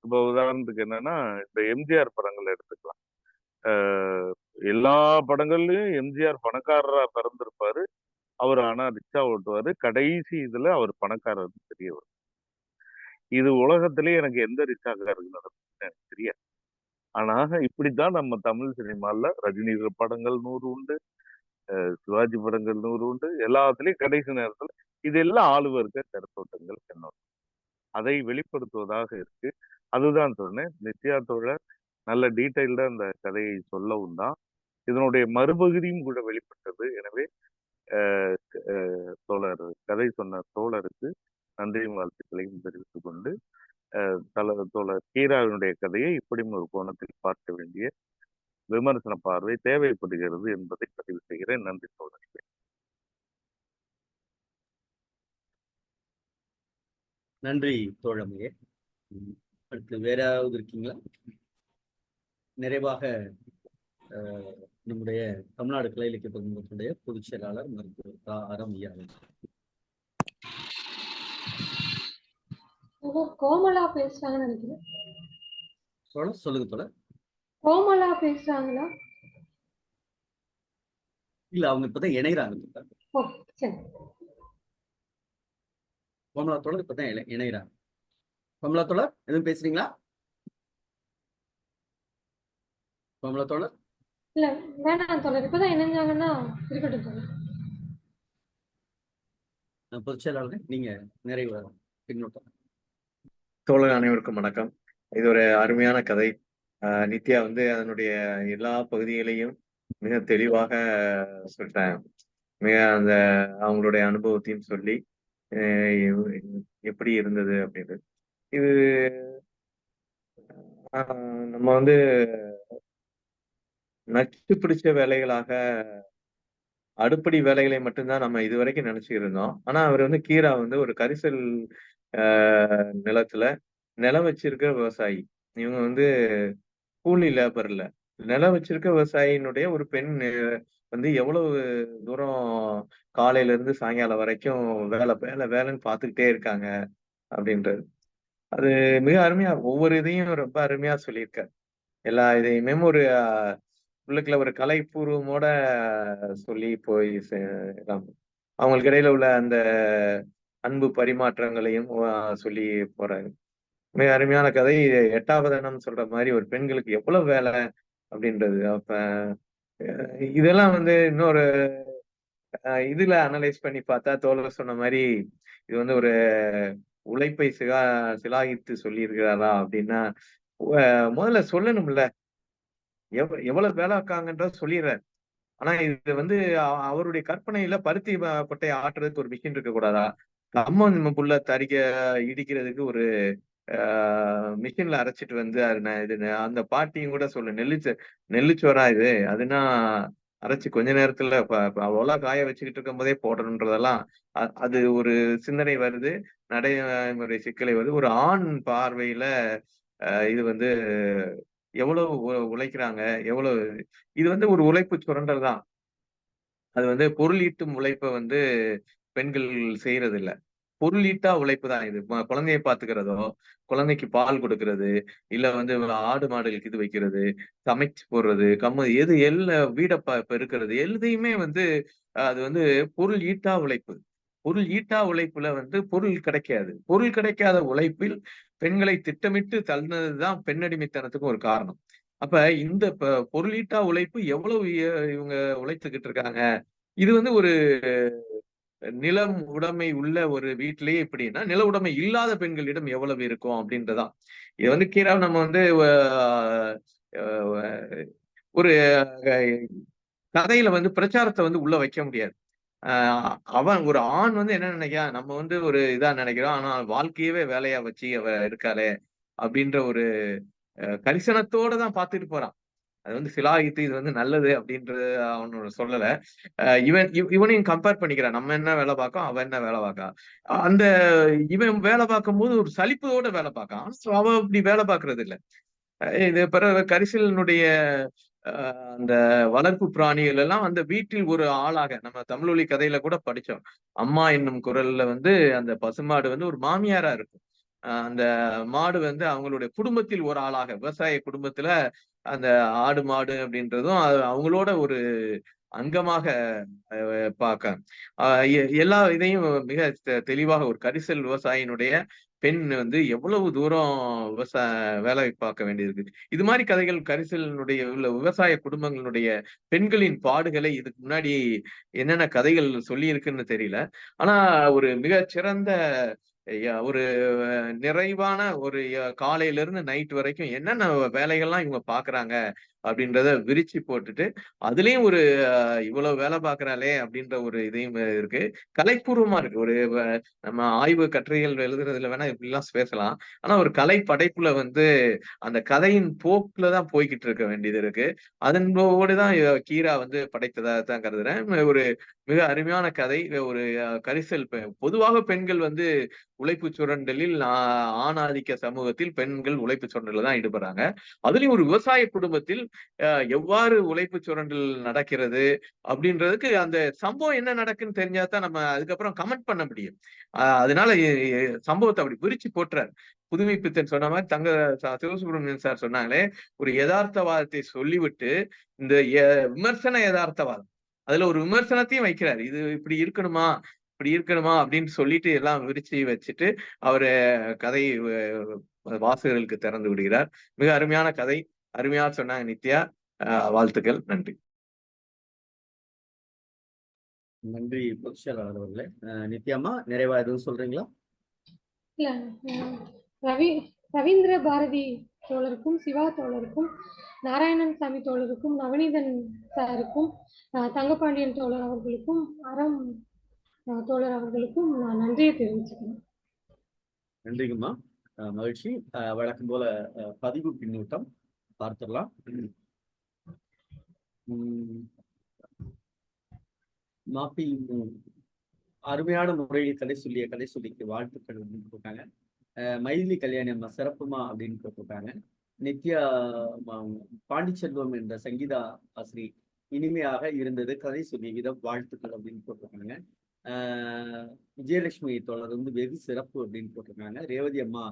இப்போ உதாரணத்துக்கு என்னன்னா, இந்த எம்ஜிஆர் படங்களை எடுத்துக்கலாம். எல்லா படங்கள்லயும் எம்ஜிஆர் பணக்காரரா பிறந்திருப்பாரு. அவர் ஆனா ரிக்ஷா ஓட்டுவாரு. கடைசி இதுல அவர் பணக்காரர் தெரிய வரும். இது உலகத்திலேயே எனக்கு எந்த ரிக்ஷாக்காருக்கு நடக்குதுன்னு எனக்கு தெரியாது. ஆனா இப்படித்தான் நம்ம தமிழ் சினிமால ரஜினி படங்கள் 100 உண்டு, சிவாஜி படங்கள் 100 உண்டு. எல்லாத்துலயும் கடைசி நேரத்துல இதெல்லாம் ஆளுவர்க்க கருத்தோட்டங்கள் என்னோட அதை வெளிப்படுத்துவதாக இருக்கு. அதுதான் சொன்னேன். நித்யா தோழர் நல்ல டீட்டெயில்டா அந்த கதையை சொல்லவும் தான் இதனுடைய மறுபகுதியும் கூட வெளிப்பட்டது. எனவே தோழர் கதை சொன்ன தோழருக்கு நன்றியும் வாழ்த்துக்களையும் தெரிவித்துக் கொண்டு, தோழர் கீராவினுடைய கதையை இப்படியும் ஒரு கோணத்தில் பார்க்க வேண்டிய விமர்சன பார்வை தேவைப்படுகிறது என்பதை பதிவு செய்கிறேன். நன்றி தோழர்களே. நன்றி தோழமையே. அடுத்து வேற யாராவது இருக்கீங்களா? நிறைவாக நம்முடைய தமிழ்நாடு கலை இலக்கிய பகுதியினுடைய பொதுச் செயலாளர் மருத்துவர் ஆரம் ஐயா. கோமலா பேசுறாங்கன்னு நினைக்கிறேன். சொல்லுங்க தோழர். கோமலா பேசுறாங்களா? இல்ல, அவங்க இப்பதான் இணைகிறாங்க. கோமலா தோழர் இப்பதான் இணைகிறாங்க. கோமலா தோழர் எதுவும் பேசுறீங்களா? கோமலா தோழர் இல்ல வேணாம் தோழர். இப்பதான் இணைஞ்சாங்கன்னா இருக்கட்டும் தோழர். பொதுச் செயலாளர் நீங்க நிறைவு பின்னோட்டம். தோழர் அனைவருக்கும் வணக்கம். இது ஒரு அருமையான கதை. நித்யா வந்து அதனுடைய எல்லா பகுதிகளையும் மிக தெளிவாக சொல்லிட்டாங்க. மிக அந்த அவங்களுடைய அனுபவத்தையும் சொல்லி எப்படி இருந்தது அப்படின்னு. இது நம்ம வந்து நச்சு பிடிச்ச வேலைகளாக அடுப்படி வேலைகளை மட்டும்தான் நம்ம இதுவரைக்கும் நினைச்சுட்டு இருந்தோம். ஆனா அவர் வந்து கீரா வந்து ஒரு கரிசல் நிலத்துல நிலம் வச்சிருக்க விவசாயி. இவங்க வந்து கூலி லேபர் இல்ல, நிலம் வச்சிருக்க விவசாயினுடைய ஒரு பெண் வந்து எவ்வளவு தூரம் காலையில இருந்து சாயங்காலம் வரைக்கும் வேலை வேலை வேலைன்னு பார்த்துக்கிட்டே இருக்காங்க அப்படின்றது. அது மிக அருமையா ஒவ்வொரு இதையும் ரொம்ப அருமையா சொல்லியிருக்காரு. எல்லா இதையுமே ஒரு உள்ளுக்குள்ள ஒரு கலைப்பூர்வமோட சொல்லி போய் அவங்களுக்கு இடையில உள்ள அந்த அன்பு பரிமாற்றங்களையும் சொல்லி போறாரு. மிக அருமையான கதை. 8வது எண்ணம் சொல்ற மாதிரி ஒரு பெண்களுக்கு எவ்வளவு வேலை அப்படின்றது. அப்ப இதெல்லாம் வந்து இன்னொரு இதுல அனலைஸ் பண்ணி பார்த்தா தோழர் சொன்ன மாதிரி இது வந்து ஒரு உழைப்பை சிலாகித்து சொல்லி இருக்கிறாரா அப்படின்னா முதல்ல சொல்லணும்ல, எவ்வளவு வேலை இருக்காங்கன்றத சொல்லிடுறாரு. ஆனா இது வந்து அவருடைய கற்பனையில பருத்தி கொட்டையை ஆட்டுறதுக்கு ஒரு மிஷின் இருக்க கூடாதா? கம்மன் புல்ல இடிக்கிறதுக்கு ஒரு மிஷின்ல அரைச்சிட்டு வந்து இது அந்த பாட்டியும் கூட சொல்லு நெல்லுச்சோரா இது அதுனா அரைச்சு கொஞ்ச நேரத்துல அவ்வளவு காய வச்சுக்கிட்டு இருக்கும் போதே போடணுன்றதெல்லாம் அது ஒரு சிந்தனை வருது, நடைமுறை சிக்கலை வருது. ஒரு ஆண் பார்வையில இது வந்து எவ்வளவு உழைக்கிறாங்க, எவ்வளவு இது வந்து ஒரு உழைப்பு சுரண்டல் தான். அது வந்து பொருள் ஈட்டும் உழைப்பை வந்து பெண்கள் செய்யறது இல்ல, பொருளீட்டா உழைப்பு தான் இது. குழந்தைய பாத்துக்கிறதோ, குழந்தைக்கு பால் கொடுக்கறது, இல்ல வந்து ஆடு மாடுகளுக்கு இது வைக்கிறது, சமைச்சு போடுறது, எது வீட பெருக்கிறது, எதையுமே வந்து அது வந்து பொருள் ஈட்டா உழைப்பு. பொருள் ஈட்டா உழைப்புல வந்து பொருள் கிடைக்காது. பொருள் கிடைக்காத உழைப்பில் பெண்களை திட்டமிட்டு தள்ளினதுதான் பெண்ணடிமைத்தனத்துக்கு ஒரு காரணம். அப்ப இந்த பொருளீட்டா உழைப்பு எவ்வளவு இவங்க உழைத்துக்கிட்டு இருக்காங்க. இது வந்து ஒரு நிலம் உடைமை உள்ள ஒரு வீட்டிலேயே இப்படின்னா நில உடைமை இல்லாத பெண்களிடம் எவ்வளவு இருக்கும் அப்படின்றதான். இது வந்து கீரா நம்ம வந்து ஒரு கதையில வந்து பிரச்சாரத்தை வந்து உள்ள வைக்க முடியாது. அவன் ஒரு ஆண் வந்து என்ன நினைக்கிறான், நம்ம வந்து ஒரு இதா நினைக்கிறோம், ஆனா வாழ்க்கையவே வேலையா வச்சு அவ இருக்காளே அப்படின்ற ஒரு கரிசனத்தோட தான் பார்த்துட்டு போறான். அது வந்து சிலாகித்து இது வந்து நல்லது அப்படின்றது அவனோட சொல்லல. இவனையும் கம்பேர் பண்ணிக்கிறான். நம்ம என்ன வேலை பார்க்கோம், அவன் என்ன வேலை பார்க்கான். அந்த இவன் வேலை பார்க்கும் போது ஒரு சலிப்போட வேலை பார்க்கான். அவ அப்படி வேலை பார்க்கறது இல்லை. இது பிறகு கரிசலினுடைய அந்த வளர்ப்பு பிராணிகள் எல்லாம் அந்த வீட்டில் ஒரு ஆளாக நம்ம தமிழொலி கதையில கூட படிச்சோம். அம்மா என்னும் குரல்ல வந்து அந்த பசுமாடு வந்து ஒரு மாமியாரா இருக்கும். அந்த மாடு வந்து அவங்களுடைய குடும்பத்தில் ஒரு ஆளாக, விவசாய குடும்பத்துல அந்த ஆடு மாடு அப்படின்றதும் அவங்களோட ஒரு அங்கமாக பார்க்க எல்லா இதையும் மிக தெளிவாக ஒரு கரிசல் விவசாயினுடைய பெண் வந்து எவ்வளவு தூரம் வேலை பார்க்க வேண்டியிருக்கு. இது மாதிரி கதைகள் கரிசலினுடைய உள்ள விவசாய குடும்பங்களுடைய பெண்களின் பாடுகளை இதுக்கு முன்னாடி என்னென்ன கதைகள் சொல்லி இருக்குன்னு தெரியல. ஆனா ஒரு மிக சிறந்த ஒரு நிறைவான ஒரு காலையில இருந்து நைட் வரைக்கும் என்னென்ன வேலைகள்லாம் இவங்க பாக்குறாங்க அப்படின்றத விரிச்சு போட்டுட்டு அதுலயும் ஒரு இவ்வளவு வேலை பாக்குறாளே அப்படின்ற ஒரு இதையும் இருக்கு. கலைப்பூர்வமா இருக்கு. ஒரு நம்ம ஆய்வு கட்டுரைகள் எழுதுறதுல வேணா இப்படிலாம் பேசலாம். ஆனா ஒரு கலை படைப்புல வந்து அந்த கதையின் போக்குலதான் போய்கிட்டு இருக்க வேண்டியது இருக்கு. அதன்போடுதான் கீரா வந்து படைத்ததா தான் கருதுறேன். ஒரு மிக அருமையான கதை. ஒரு கரிசல் பொதுவாக பெண்கள் வந்து உழைப்பு சுரண்டலில் ஆணாதிக்க சமூகத்தில் பெண்கள் உழைப்பு சுரண்டல தான் ஈடுபடுறாங்க. அதுலயும் ஒரு விவசாய குடும்பத்தில் எவ்வாறு உழைப்பு சுரண்டல் நடக்கிறது அப்படின்றதுக்கு அந்த சம்பவம் என்ன நடக்குன்னு தெரிஞ்சாதான் நம்ம அதுக்கப்புறம் கமெண்ட் பண்ண முடியும். அதனால சம்பவத்தை அப்படி விரிச்சு போட்டுறாரு. புதுமை பித்தன் சொன்ன மாதிரி சிவசுப்ரமணியன் சார் சொன்னாங்களே, ஒரு யதார்த்தவாதத்தை சொல்லிவிட்டு இந்த விமர்சன யதார்த்தவாதம் அதுல ஒரு விமர்சனத்தையும் வைக்கிறாரு. இது இப்படி இருக்கணுமா அப்படின்னு சொல்லிட்டு எல்லாம் விரிச்சு வச்சுட்டு அவரு கதை வாசகர்களுக்கு திறந்து விடுகிறார். மிக அருமையான கதை. அருமையா சொன்னாங்க நித்யா. வாழ்த்துக்கள். நன்றி. நன்றி பொதுச்செயலாளர் அவர்களே. நித்யாமா, நிறைவா எதுவும் சொல்றீங்களா? இல்ல ரவீந்திர பாரதி தோழருக்கும், சிவா தோழருக்கும், நாராயணன் சாமி தோழருக்கும், நவநீதன் சாருக்கும், தங்கபாண்டியன் தோழர் அவர்களுக்கும், அறம் தோழர் அவர்களுக்கும் நான் நன்றியை தெரிவிச்சுக்கிறேன். நன்றிங்கம்மா. மகிழ்ச்சி. வழக்கம் போல பதிவு பின்னூட்டம் பார்த்துடலாம். மாப்பி அருமையான முறையில் கதை சொல்லிக்கு வாழ்த்துக்கள் அப்படின்னு போட்டாங்க. மைதிலி கல்யாணி அம்மா சிறப்புமா அப்படின்னு போட்டிருக்காங்க. நித்யா பாண்டிச்செல்வம் என்ற சங்கீதா ஆசிரி இனிமையாக இருந்தது, கதை சொல்லிய விதம் வாழ்த்துக்கள் அப்படின்னு போட்டிருக்காங்க. விஜயலட்சுமி தோழர் வந்து வெகு சிறப்பு அப்படின்னு போட்டிருக்காங்க. ரேவதி அம்மா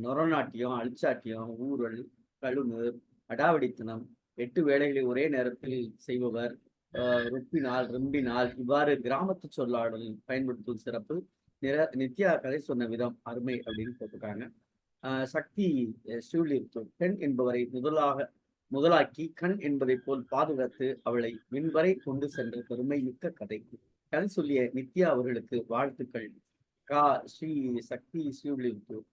நொரநாட்டியம், அழிச்சாட்டியம், ஊரல், கழுநூர், அடாவடித்தனம், 8 வேலைகளை ஒரே நேரத்தில் செய்பவர், ருப்பினால், ரும்பினால், இவ்வாறு கிராமத்து சொல்லாடல் பயன்படுத்தும் சிறப்பு. நித்யா கதை சொன்ன விதம் அருமை அப்படின்னு போட்டிருக்காங்க. சக்தி ஸ்ரீலிருத்தூர், பெண் என்பவரை முதலாக்கி கண் என்பதை போல் பாதுகாத்து அவளை மின்வரை கொண்டு சென்ற பெருமை மிக்க கதை. கதை சொல்லிய நித்யா அவர்களுக்கு வாழ்த்துக்கள். ஸ்ரீ சக்தி ஸ்ரீலிருத்தூர்.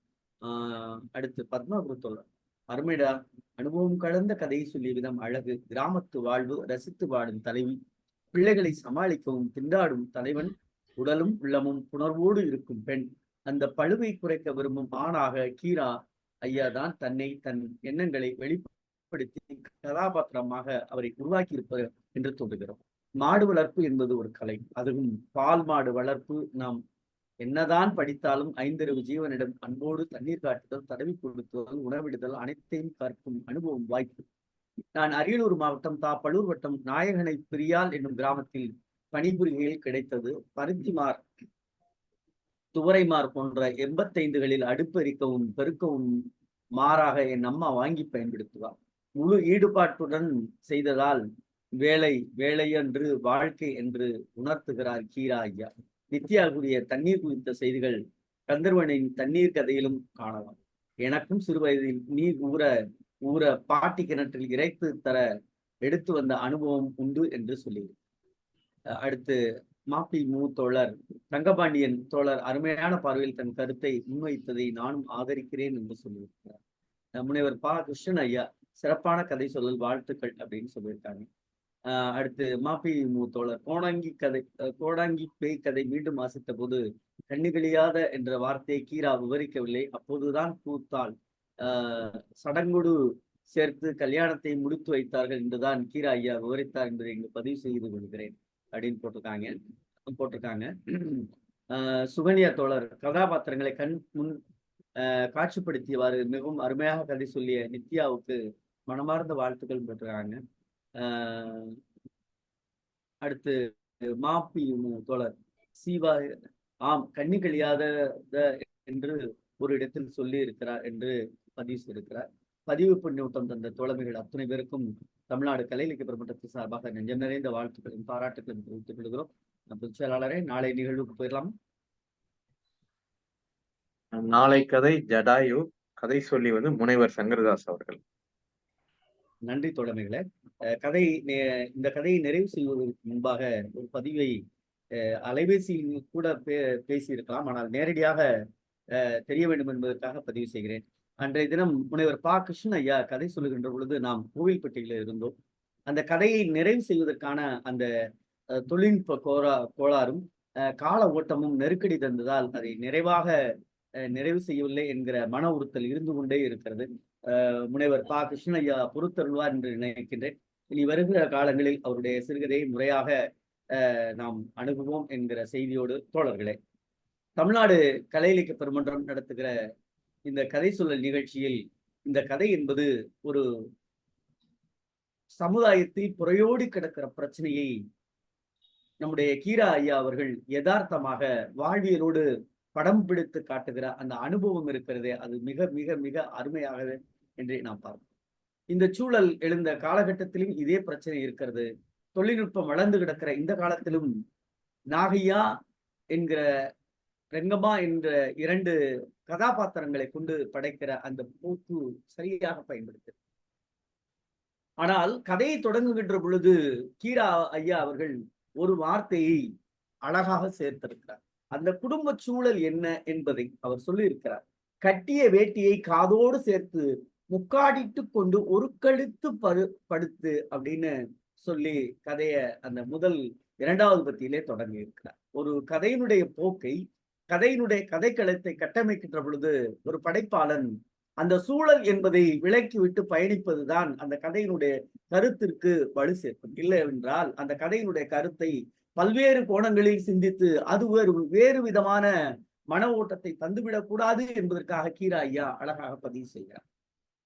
அடுத்து பத்மபுரத்தோழர், அருமைடா, அனுபவம் கலந்த கதையை சொல்லிய விதம் அழகு. கிராமத்து வாழ்வு ரசித்து வாடும் தலைவி, பிள்ளைகளை சமாளிக்கவும் திண்டாடும் தலைவன், உடலும் உள்ளமும் புணர்வோடு இருக்கும் பெண், அந்த பழுவை குறைக்க விரும்பும் ஆணாக கீரா ஐயா தான் தன்னை, தன் எண்ணங்களை வெளிப்படுத்தி கதாபாத்திரமாக அவரை உருவாக்கி இருப்பது என்று தோன்றுகிறோம். மாடு வளர்ப்பு என்பது ஒரு கலை, அதுவும் பால் மாடு வளர்ப்பு. நாம் என்னதான் படித்தாலும் 5 ஜீவனிடம் அன்போடு தண்ணீர் காட்டுதல், தடவி கொடுத்துதல், உணவிடுதல் அனைத்தையும் கற்கும் அனுபவம் வாய்ப்பு. நான் அரியலூர் மாவட்டம் பழூர் வட்டம் நாயகனை பிரியால் என்னும் கிராமத்தில் பணிபுரிகையில் கிடைத்தது. பருத்திமார், துவரைமார் போன்ற 85களில் அடுப்பெரிக்கவும் பெருக்கவும் மாறாக என் அம்மா வாங்கி பயன்படுத்துவார். முழு ஈடுபாட்டுடன் செய்ததால் வேலை என்று வாழ்க்கை என்று உணர்த்துகிறார் கீரா ஐயா. நித்யா கூறிய தண்ணீர் குறித்த செய்திகள் கந்தர்வனின் தண்ணீர் கதையிலும் காணலாம். எனக்கும் சிறுவயதில் நீர் ஊற பாட்டி கிணற்றில் இறைத்து தர எடுத்து வந்த அனுபவம் உண்டு என்று சொல்லி. அடுத்து மாப்பி தோழர் தங்கபாண்டியன் தோழர் அருமையான பார்வையில் தன் கருத்தை முன்வைத்ததை நானும் ஆதரிக்கிறேன் என்று சொல்லியிருக்கிறார். முனைவர் கிருஷ்ணன் ஐயா சிறப்பான கதை சொல்லல் வாழ்த்துக்கள் அப்படின்னு சொல்லியிருக்காங்க. அடுத்து மாப்பி தோழர் கோடாங்கி பேய் கதை மீண்டும் வாசித்த போது கண்ணிகளியாத என்ற வார்த்தையை கீரா விவரிக்கவில்லை. அப்போதுதான் கூத்தால் சடங்குடு சேர்த்து கல்யாணத்தை முடித்து வைத்தார்கள் என்றுதான் கீரா ஐயா விவரித்தார் என்பதை இங்கு பதிவு செய்து கொள்கிறேன் அப்படின்னு போட்டிருக்காங்க. சுகன்யா தோழர் கதாபாத்திரங்களை கண் முன் காட்சிப்படுத்தியவாறு மிகவும் அருமையாக கதை சொல்லிய நித்யாவுக்கு மனமார்ந்த வாழ்த்துக்கள் போட்டிருக்காங்க. அடுத்து மாப்பி தோழர் சீவா, ஆம், கண்ணி கழியாத என்று ஒரு இடத்தில் சொல்லி இருக்கிறார் என்று பதிவு செய்திருக்கிறார். பதிவு பின்னூட்டம் தந்த தோழமைகள் அத்தனை பேருக்கும் தமிழ்நாடு கலை இலக்கிய பெருமன்றத்தின் சார்பாக நெஞ்சம் நிறைந்த வாழ்த்துக்களையும் பாராட்டுகளையும் தெரிவித்துக் கொள்கிறோம். பொதுச் செயலாளரே, நாளை நிகழ்வுக்கு போயிடலாம். நாளை கதை ஜடாயு, கதை சொல்லி முனைவர் சங்கரதாஸ் அவர்கள். நன்றி தோழமைகளே. இந்த கதையை நிறைவு செய்வதற்கு முன்பாக ஒரு பதிவை அலைபேசியில் கூட பேசியிருக்கலாம், ஆனால் நேரடியாக தெரிய வேண்டும் என்பதற்காக பதிவு செய்கிறேன். அன்றைய தினம் முனைவர் கிருஷ்ணன் ஐயா கதை சொல்லுகின்ற பொழுது நாம் கோவில்பட்டியில் இருந்தோம். அந்த கதையை நிறைவு செய்வதற்கான அந்த தொழில்நுட்ப கோளாறும் கால ஓட்டமும் நெருக்கடி தந்ததால் அதை நிறைவாக நிறைவு செய்யவில்லை என்கிற மன உறுத்தல் இருந்து கொண்டே இருக்கிறது. முனைவர் கிருஷ்ணன் ஐயா பொறுத்தருள்வார் என்று நினைக்கின்றேன். இனி வருகிற காலங்களில் அவருடைய சிறுகதையை முறையாக நாம் அணுகுவோம் என்கிற செய்தியோடு தோழர்களே, தமிழ்நாடு கலை இலக்கிய பெருமன்றம் நடத்துகிற இந்த கதை சொல்லல் நிகழ்ச்சியில் இந்த கதை என்பது ஒரு சமுதாயத்தில் புறையோடி கிடக்கிற பிரச்சனையை நம்முடைய கீரா ஐயா அவர்கள் யதார்த்தமாக வாழ்வியலோடு படம் பிடித்து காட்டுகிற அந்த அனுபவம் இருக்கிறதே, அது மிக மிக மிக அருமையாகவே என்று நாம் பார்ப்போம். இந்த சூழல் எழுந்த காலகட்டத்திலும் இதே பிரச்சனை இருக்கிறது. தொழில்நுட்பம் வளர்ந்து கிடக்கிற இந்த காலத்திலும் நாகையா என்கிற ரெங்கம்மா என்ற 2 கதாபாத்திரங்களை கொண்டு படைக்கிற அந்த போக்கு சரியாக பயன்படுத்து. ஆனால் கதையை தொடங்குகின்ற பொழுது கீரா ஐயா அவர்கள் ஒரு வார்த்தையை அழகாக சேர்த்திருக்கிறார். அந்த குடும்ப சூழல் என்ன என்பதை அவர் சொல்லியிருக்கிறார். கட்டிய வேட்டியை காதோடு சேர்த்து முக்காடிட்டு கொண்டு ஒரு கழுத்து படுத்து அப்படின்னு சொல்லி கதைய அந்த முதல் 2வது பத்தியிலே தொடங்கி இருக்கிறார். ஒரு கதையினுடைய போக்கை, கதையினுடைய கதைக்களத்தை கட்டமைக்கின்ற பொழுது ஒரு படைப்பாளன் அந்த சூழல் என்பதை விலக்கிவிட்டு பயணிப்பதுதான் அந்த கதையினுடைய கருத்திற்கு வலு சேர்க்கும். இல்லை என்றால் அந்த கதையினுடைய கருத்தை பல்வேறு கோணங்களில் சிந்தித்து அது வேறு விதமான மன ஓட்டத்தை தந்துவிடக் கூடாது என்பதற்காக கீரா ஐயா அழகாக பதிவு செய்கிறார்.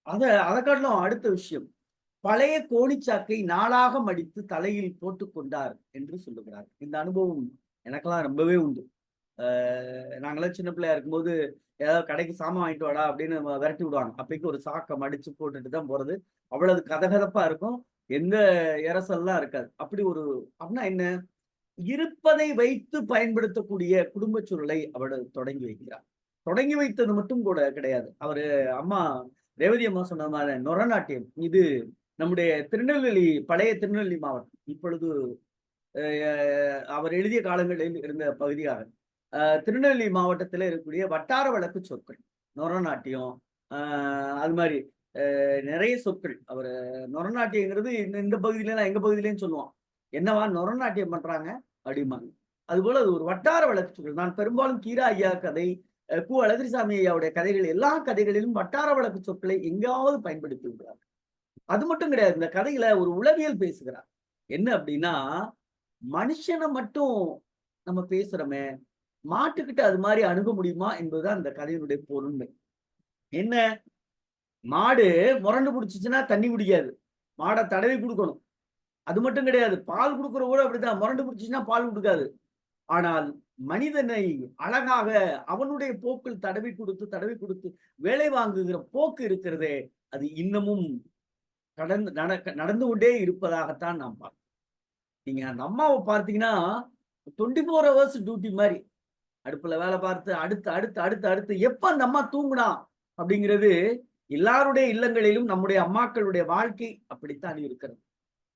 அதை காட்டிலும் அடுத்த விஷயம், பழைய கோணிச்சாக்கை நாளாக மடித்து தலையில் போட்டுக் கொண்டார் என்று சொல்லுகிறார். இந்த அனுபவம் எனக்கெல்லாம் ரொம்பவே உண்டு. நாங்களாம் சின்ன பிள்ளையா இருக்கும்போது ஏதாவது கடைக்கு சாமான் வாங்கிட்டு வாடா அப்படின்னு விரட்டி விடுவாங்க. அப்பைக்கு ஒரு சாக்கை மடிச்சு போட்டுட்டு தான் போறது. அவ்வளவு கதகதப்பா இருக்கும், எந்த இரசல்லாம் இருக்காது. அப்படின்னா என்ன, இருப்பதை வைத்து பயன்படுத்தக்கூடிய குடும்ப சூழலை அவர் தொடங்கி வைக்கிறார். தொடங்கி வைத்தது மட்டும் கூட கிடையாது. அவரு அம்மா ரேவதி அம்மா சொன்ன மாதிரி நொரநாட்டியம், இது நம்முடைய திருநெல்வேலி, பழைய திருநெல்வேலி மாவட்டம், இப்பொழுது அவர் எழுதிய காலங்களில் இருந்த பகுதியாக திருநெல்வேலி மாவட்டத்தில் இருக்கக்கூடிய வட்டார வழக்கு சொற்கள், நொரநாட்டியம், அது மாதிரி நிறைய சொற்கள். அவர் நொரநாட்டியங்கிறது இந்த பகுதியில எங்க பகுதியிலேயும் சொல்லுவோம், என்னவா நொரநாட்டியம் பண்றாங்க அப்படிம்பாங்க. அதுபோல அது ஒரு வட்டார வழக்கு சொற்கள். நான் பெரும்பாலும் கீரா ஐயா கதை, கு அழகிரிசாமி ஐயாவுடைய கதைகள், எல்லா கதைகளிலும் வட்டார வழக்கு சொற்களை எங்காவது பயன்படுத்தி விடுறார். அது மட்டும் கிடையாது, இந்த கதையில ஒரு உளவியல் பேசுகிறார். என்ன அப்படின்னா, மனுஷனை மட்டும் நம்ம பேசுறோமே, மாட்டுக்கிட்ட அது மாதிரி அணுக முடியுமா என்பதுதான் இந்த கதையினுடைய பொருண்மை. என்ன, மாடு முரண்டு பிடிச்சிச்சுன்னா தண்ணி குடிக்காது, மாடை தடவி கொடுக்கணும். அது மட்டும் கிடையாது, பால் கொடுக்குற கூட அப்படிதான், முரண்டு பிடிச்சிச்சுன்னா பால் கொடுக்காது. ஆனால் மனிதனை அழகாக அவனுடைய போக்கில் தடவி கொடுத்து வேலை வாங்குகிற போக்கு இருக்கிறதே, அது இன்னமும் நடந்து கொண்டே இருப்பதாகத்தான் நாம் பார்க்கிறோம். நீங்க அந்த அம்மாவை பார்த்தீங்கன்னா 24 hours டியூட்டி மாதிரி அடுப்புல வேலை பார்த்து அடுத்து எப்ப அந்த அம்மா தூங்குனா அப்படிங்கிறது எல்லாருடைய இல்லங்களிலும் நம்முடைய அம்மாக்களுடைய வாழ்க்கை அப்படித்தான் இருக்கிறது.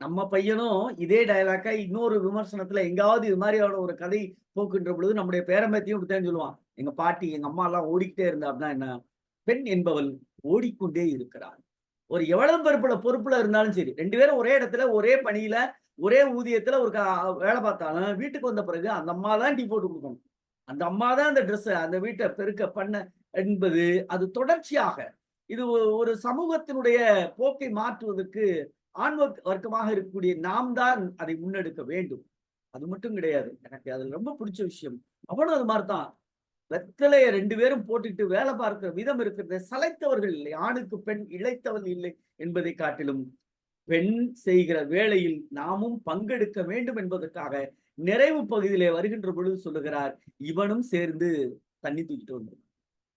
நம்ம பையனும் இதே டயலாக்கா இன்னொரு விமர்சனத்துல எங்காவது இது மாதிரியான ஒரு கதை போக்குன்ற பொழுது நம்முடைய பேரம்பேத்தையும் இப்படித்தான் சொல்லுவான், எங்க பாட்டி எங்க அம்மா எல்லாம் ஓடிக்கிட்டே இருந்தா அப்படின்னா என்ன, பெண் என்பவள் ஓடிக்கொண்டே இருக்கிறாள். ஒரு எவ்வளவு பொறுப்புல இருந்தாலும் சரி, 2 பேரும் ஒரே இடத்துல ஒரே பணியில ஒரே ஊதியத்துல ஒரு வேலை பார்த்தாலும் வீட்டுக்கு வந்த பிறகு அந்த அம்மா தான் டீ போட்டு கொடுக்கணும், அந்த அம்மா தான் அந்த ட்ரெஸ் அந்த வீட்டை பெருக்க பண்ண என்பது அது தொடர்ச்சியாக இது ஒரு சமூகத்தினுடைய போக்கை மாற்றுவதற்கு ஆண் வர்க்கமாக இருக்கக்கூடிய நாம் தான் அதை முன்னெடுக்க வேண்டும். அது மட்டும் கிடையாது, எனக்கு அதுல ரொம்ப பிடிச்ச விஷயம், அவனும் அது மாதிரிதான் வெத்தலைய 2 பேரும் போட்டுட்டு வேலை பார்க்கிற விதம் இருக்கிறது. சளைத்தவர்கள் இல்லை, ஆணுக்கு பெண் இழைத்தவள் இல்லை என்பதை காட்டிலும் பெண் செய்கிற வேளையில் நாமும் பங்கெடுக்க வேண்டும் என்பதற்காக நிறைவு பகுதியிலே வருகின்ற பொழுது சொல்லுகிறார், இவனும் சேர்ந்து தண்ணி தூக்கிட்டு வந்தார்.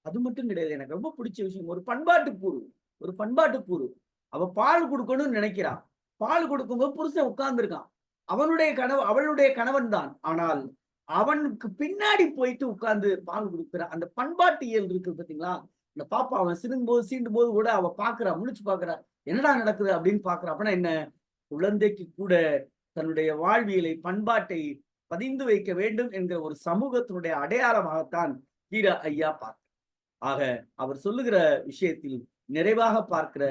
அது மட்டும் கிடையாது, எனக்கு ரொம்ப பிடிச்ச விஷயம், ஒரு பண்பாட்டு கூறு. அவ பால் கொடுக்கணும்னு நினைக்கிறான், பால் கொடுக்கும்போது புருஷன் உட்கார்ந்து இருக்கான், அவளுடைய கணவன் தான், ஆனால் அவனுக்கு பின்னாடி போயிட்டு உட்கார்ந்து பால் கொடுக்குற அந்த பண்பாட்டு இயல் இருக்கு பார்த்தீங்களா. இந்த பாப்பா அவன் சீண்டும் போது கூட அவ பாக்குறா, முழிச்சு பாக்குறா, என்னடா நடக்குது அப்படின்னு பாக்குறா. அப்படின்னா என்ன, குழந்தைக்கு கூட தன்னுடைய வாழ்வியலை பண்பாட்டை பதிந்து வைக்க வேண்டும் என்கிற ஒரு சமூகத்தினுடைய அடையாளமாகத்தான் கீரா ஐயா பார்க்க. ஆக அவர் சொல்லுகிற விஷயத்தில் நிறைவாக பார்க்கிற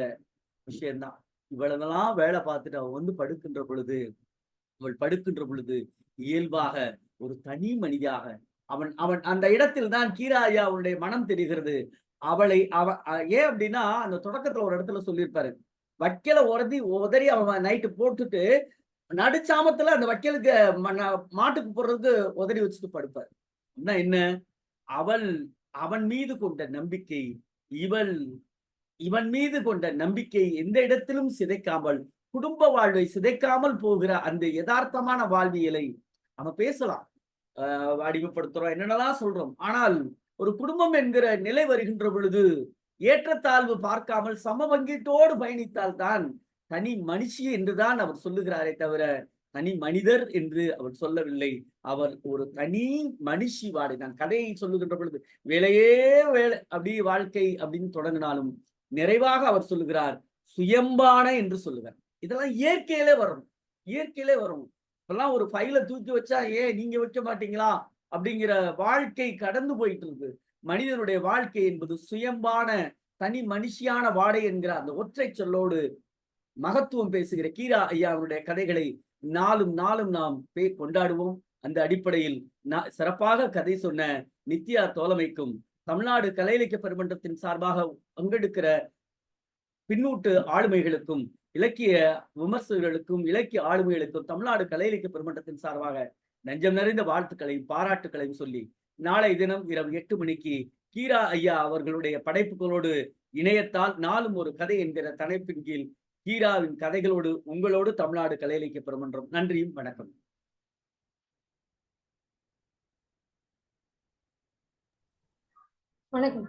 விஷயம்தான், இவ்வளவெல்லாம் வேலை பார்த்துட்டு அவள் படுக்கின்ற பொழுது இயல்பாக ஒரு தனி மனிதாக அவன் அந்த இடத்தில் தான் கீரா ஐயா அவனுடைய மனம் தெரிகிறது. ஏன் அப்படின்னா, அந்த தொடக்கத்துல ஒரு இடத்துல சொல்லியிருப்பாரு, வைக்கல உதறி அவன் நைட்டு போட்டுட்டு நடுச்சாமத்துல அந்த வைக்கலுக்கு மாட்டுக்கு போடுறதுக்கு உதறி வச்சுட்டு படுப்பார். என்ன, அவன் மீது கொண்ட நம்பிக்கை, இவன் மீது கொண்ட நம்பிக்கை எந்த இடத்திலும் சிதைக்காமல், குடும்ப வாழ்வை சிதைக்காமல் போகிற அந்த யதார்த்தமான வாழ்வியலை நம்ம பேசலாம், அடிமைப்படுத்துறோம், என்னென்னலாம் சொல்றோம். ஆனால் ஒரு குடும்பம் என்கிற நிலை வருகின்ற பொழுது ஏற்றத்தாழ்வு பார்க்காமல் சம பங்கீட்டோடு பயணித்தால் தான் தனி மனுஷி என்றுதான் அவர் சொல்லுகிறாரே தவிர தனி மனிதர் என்று அவர் சொல்லவில்லை. அவர் ஒரு தனி மனுஷி வாடினான். கதையை சொல்லுகின்ற பொழுது வேலையே வேலை அப்படி வாழ்க்கை அப்படின்னு தொடங்கினாலும் நிறைவாக அவர் சொல்லுகிறார் சுயம்பான என்று சொல்லுகிறார். இதெல்லாம் இயற்கையிலே வரும், இயற்கையிலே வரும். இப்பெல்லாம் ஒரு ஃபைல தூக்கி வச்சா ஏன் நீங்க வைக்க மாட்டீங்களா அப்படிங்கிற வாழ்க்கை கடந்து போயிட்டு இருக்கு. மனிதனுடைய வாழ்க்கை என்பது சுயம்பான தனி மனுஷியான வாடை என்கிற அந்த ஒற்றை சொல்லோடு மகத்துவம் பேசுகிற கீரா ஐயாவுடைய கதைகளை நாளும் நாளும் நாம் கொண்டாடுவோம். அந்த அடிப்படையில் சிறப்பாக கதை சொன்ன நித்யா தோழமைக்கும் தமிழ்நாடு கலை இலக்கிய பெருமன்றத்தின் சார்பாக பங்கெடுக்கிற பின்னூட்டு ஆளுமைகளுக்கும் இலக்கிய விமர்சகர்களுக்கும் இலக்கிய ஆளுமைகளுக்கும் தமிழ்நாடு கலை இலக்கிய பெருமன்றத்தின் சார்பாக நெஞ்சம் நிறைந்த வாழ்த்துக்களையும் பாராட்டுக்களையும் சொல்லி நாளை தினம் இரவு 8 மணிக்கு கீரா ஐயா அவர்களுடைய படைப்புகளோடு இணையத்தால் நாளும் ஒரு கதை என்கிற தலைப்பின் கீழ் கீராவின் கதைகளோடு உங்களோடு தமிழ்நாடு கலை இலக்கிய பெருமன்றம். நன்றியும் வணக்கம். வணக்கம்.